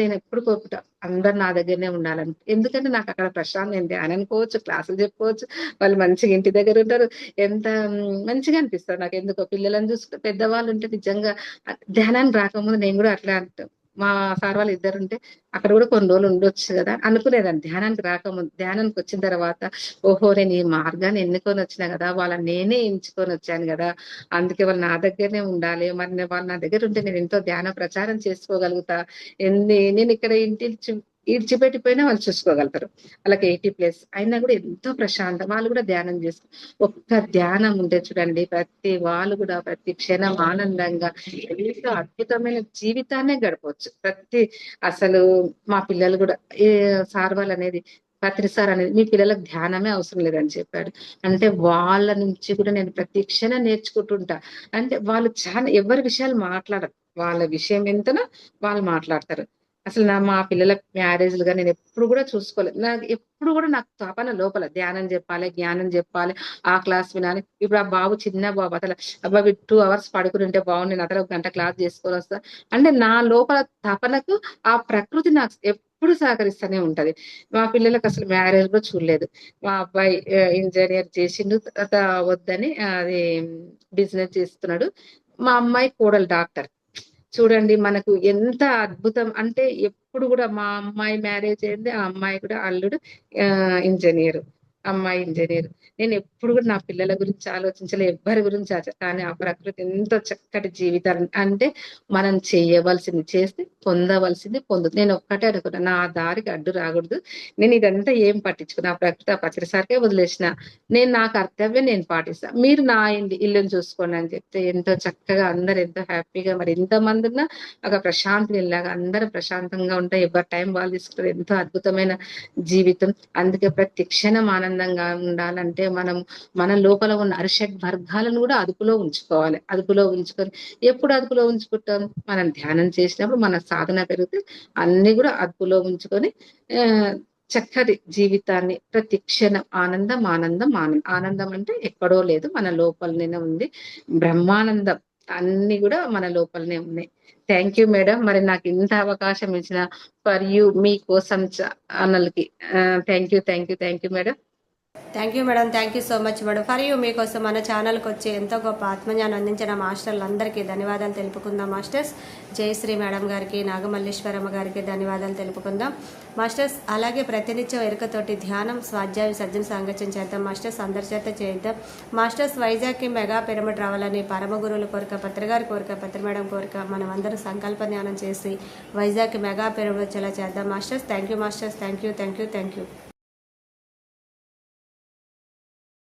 B: నేను ఎప్పుడు కోరుకుంటా అందరు నా దగ్గరనే ఉండాలని. ఎందుకంటే నాకు అక్కడ ప్రశాంతం. నేను ధ్యానం అనుకోవచ్చు, క్లాసులు చెప్పుకోవచ్చు. వాళ్ళు మంచిగా ఇంటి దగ్గర ఉంటారు. ఎంత మంచిగా అనిపిస్తారు నాకు. ఎందుకో పిల్లలను చూసుకుంటే పెద్దవాళ్ళు ఉంటే నిజంగా ధ్యానానికి రాకముందు నేను కూడా అట్లా అంటాం. మా సార్ వాళ్ళు ఇద్దరుంటే అక్కడ కూడా కొన్ని రోజులు ఉండొచ్చు కదా అనుకునేదాన్ని. ధ్యానానికి రాకముందు. ధ్యానానికి వచ్చిన తర్వాత ఓహో నేను ఈ మార్గాన్ని ఎన్నుకొని వచ్చినా కదా, వాళ్ళని నేనే ఎంచుకొని వచ్చాను కదా, అందుకే వాళ్ళు నా దగ్గరనే ఉండాలి. మరి వాళ్ళు నా దగ్గర ఉంటే నేను ఎంతో ధ్యాన ప్రచారం చేసుకోగలుగుతా. నేను ఇక్కడ ఇడిచిపెట్టిపోయినా వాళ్ళు చూసుకోగలుగుతారు. వాళ్ళకి 80+ అయినా కూడా ఎంతో ప్రశాంతం. వాళ్ళు కూడా ధ్యానం చేసుకో ఒక్క ధ్యానం ఉంటే చూడండి ప్రతి వాళ్ళు కూడా ప్రతి క్షణం ఆనందంగా ఎంతో అద్భుతమైన జీవితాన్నే గడపవచ్చు. అసలు మా పిల్లలు కూడా సార్ వాళ్ళు అనేది సార్ అనేది మీ పిల్లలకు ధ్యానమే అవసరం లేదని చెప్పాడు. అంటే వాళ్ళ నుంచి కూడా నేను ప్రతి క్షణం నేర్చుకుంటుంటా. అంటే వాళ్ళు చాలా ఎవరి విషయాలు మాట్లాడరు. వాళ్ళ విషయం ఎంతనో వాళ్ళు మాట్లాడతారు. అసలు మా పిల్లల మ్యారేజ్లుగా నేను ఎప్పుడు కూడా చూసుకోలేదు. ఎప్పుడు కూడా నాకు తపన లోపల ధ్యానం చెప్పాలి, జ్ఞానం చెప్పాలి, ఆ క్లాస్ వినాలి. ఇప్పుడు ఆ బాబు చిన్న బాబు అసలు అబ్బా 2 అవర్స్ పడుకుని ఉంటే బాగుండు, నేను అతను 1 గంట క్లాస్ చేసుకొని వస్తా అంటే నా లోపల తపనకు ఆ ప్రకృతి నాకు ఎప్పుడు సహకరిస్తూనే ఉంటది. మా పిల్లలకు అసలు మ్యారేజ్ కూడా చూడలేదు. మా అబ్బాయి ఇంజనీర్ చేసిండు, తర్వాత వద్దని అది బిజినెస్ చేస్తున్నాడు. మా అమ్మాయి కోడలు డాక్టర్. చూడండి మనకు ఎంత అద్భుతం. అంటే ఎప్పుడు కూడా మా అమ్మాయి మ్యారేజ్ అయింది, ఆ అమ్మాయి కూడా అల్లుడు ఇంజనీర్. అమ్మాయి ఇంజినీర్. నేను ఎప్పుడు కూడా నా పిల్లల గురించి ఆలోచించలే, ఎవ్వరి గురించి కానీ ఆ ప్రకృతి ఎంతో చక్కటి జీవితాన్ని అంటే మనం చేయవలసింది చేస్తే పొందవలసింది పొందుతుంది. నేను ఒక్కటే అనుకున్నా, నా దారికి అడ్డు రాకూడదు. నేను ఇదంతా ఏం పట్టించుకున్నా, ఆ ప్రకృతి ఆ పచ్చడిసారికే వదిలేసిన. నేను నా కర్తవ్యం నేను పాటిస్తా. మీరు నా ఇల్లుని చూసుకోండి అని చెప్తే ఎంతో చక్కగా అందరూ ఎంతో హ్యాపీగా మరి ఎంతమంది ఉన్నా ఒక ప్రశాంతి ఇల్లాగా అందరూ ప్రశాంతంగా ఉంటా. ఎవరి టైం వాళ్ళు తీసుకుంటారు. ఎంతో అద్భుతమైన జీవితం. అందుకే ప్రతి క్షణం ఆనందంగా ఉండాలంటే మనం మన లోపల ఉన్న అరిషడ్ వర్గాలను కూడా అదుపులో ఉంచుకోవాలి. అదుపులో ఉంచుకొని ఎప్పుడు అదుపులో ఉంచుకుంటాం? మనం ధ్యానం చేసినప్పుడు మన సాధన పెరిగితే అన్ని కూడా అదుపులో ఉంచుకొని చక్కటి జీవితాన్ని ప్రతి క్షణం ఆనందం ఆనందం ఆనందం. ఆనందం అంటే ఎక్కడో లేదు, మన లోపలనే ఉంది. బ్రహ్మానందం అన్ని కూడా మన లోపలనే ఉన్నాయి. Thank you madam. మరి నాకు ఇంత అవకాశం ఇచ్చిన ఫర్ యూ మీకోసం ఛానల్‌కి thank you madam.
A: Thank you madam, thank you so much madam. For you మీకోసం మన ఛానల్కి వచ్చి ఎంతో గొప్ప ఆత్మజ్ఞానం అందించిన మాస్టర్లందరికీ ధన్యవాదాలు తెలుపుకుందాం మాస్టర్స్. జయశ్రీ మేడం గారికి, నాగమల్లేశ్వరమ్మ గారికి ధన్యవాదాలు తెలుపుకుందాం మాస్టర్స్. అలాగే ప్రతినిత్యం ఎరుకతోటి ధ్యానం, స్వాధ్యాయం, సజ్జన సాంగత్యం చేద్దాం మాస్టర్స్. అందరి చేత చేద్దాం మాస్టర్స్. వైజాగ్కి మెగా పిరమిడ్ రావాలని పరమ గురువుల కోరిక, పత్రిగారి కోరిక, పత్రి మేడం కోరిక. మనం అందరం సంకల్ప ధ్యానం చేసి వైజాగ్కి మెగా పిరమిడ్ వచ్చేలా చేద్దాం masters. Thank you masters. Thank you.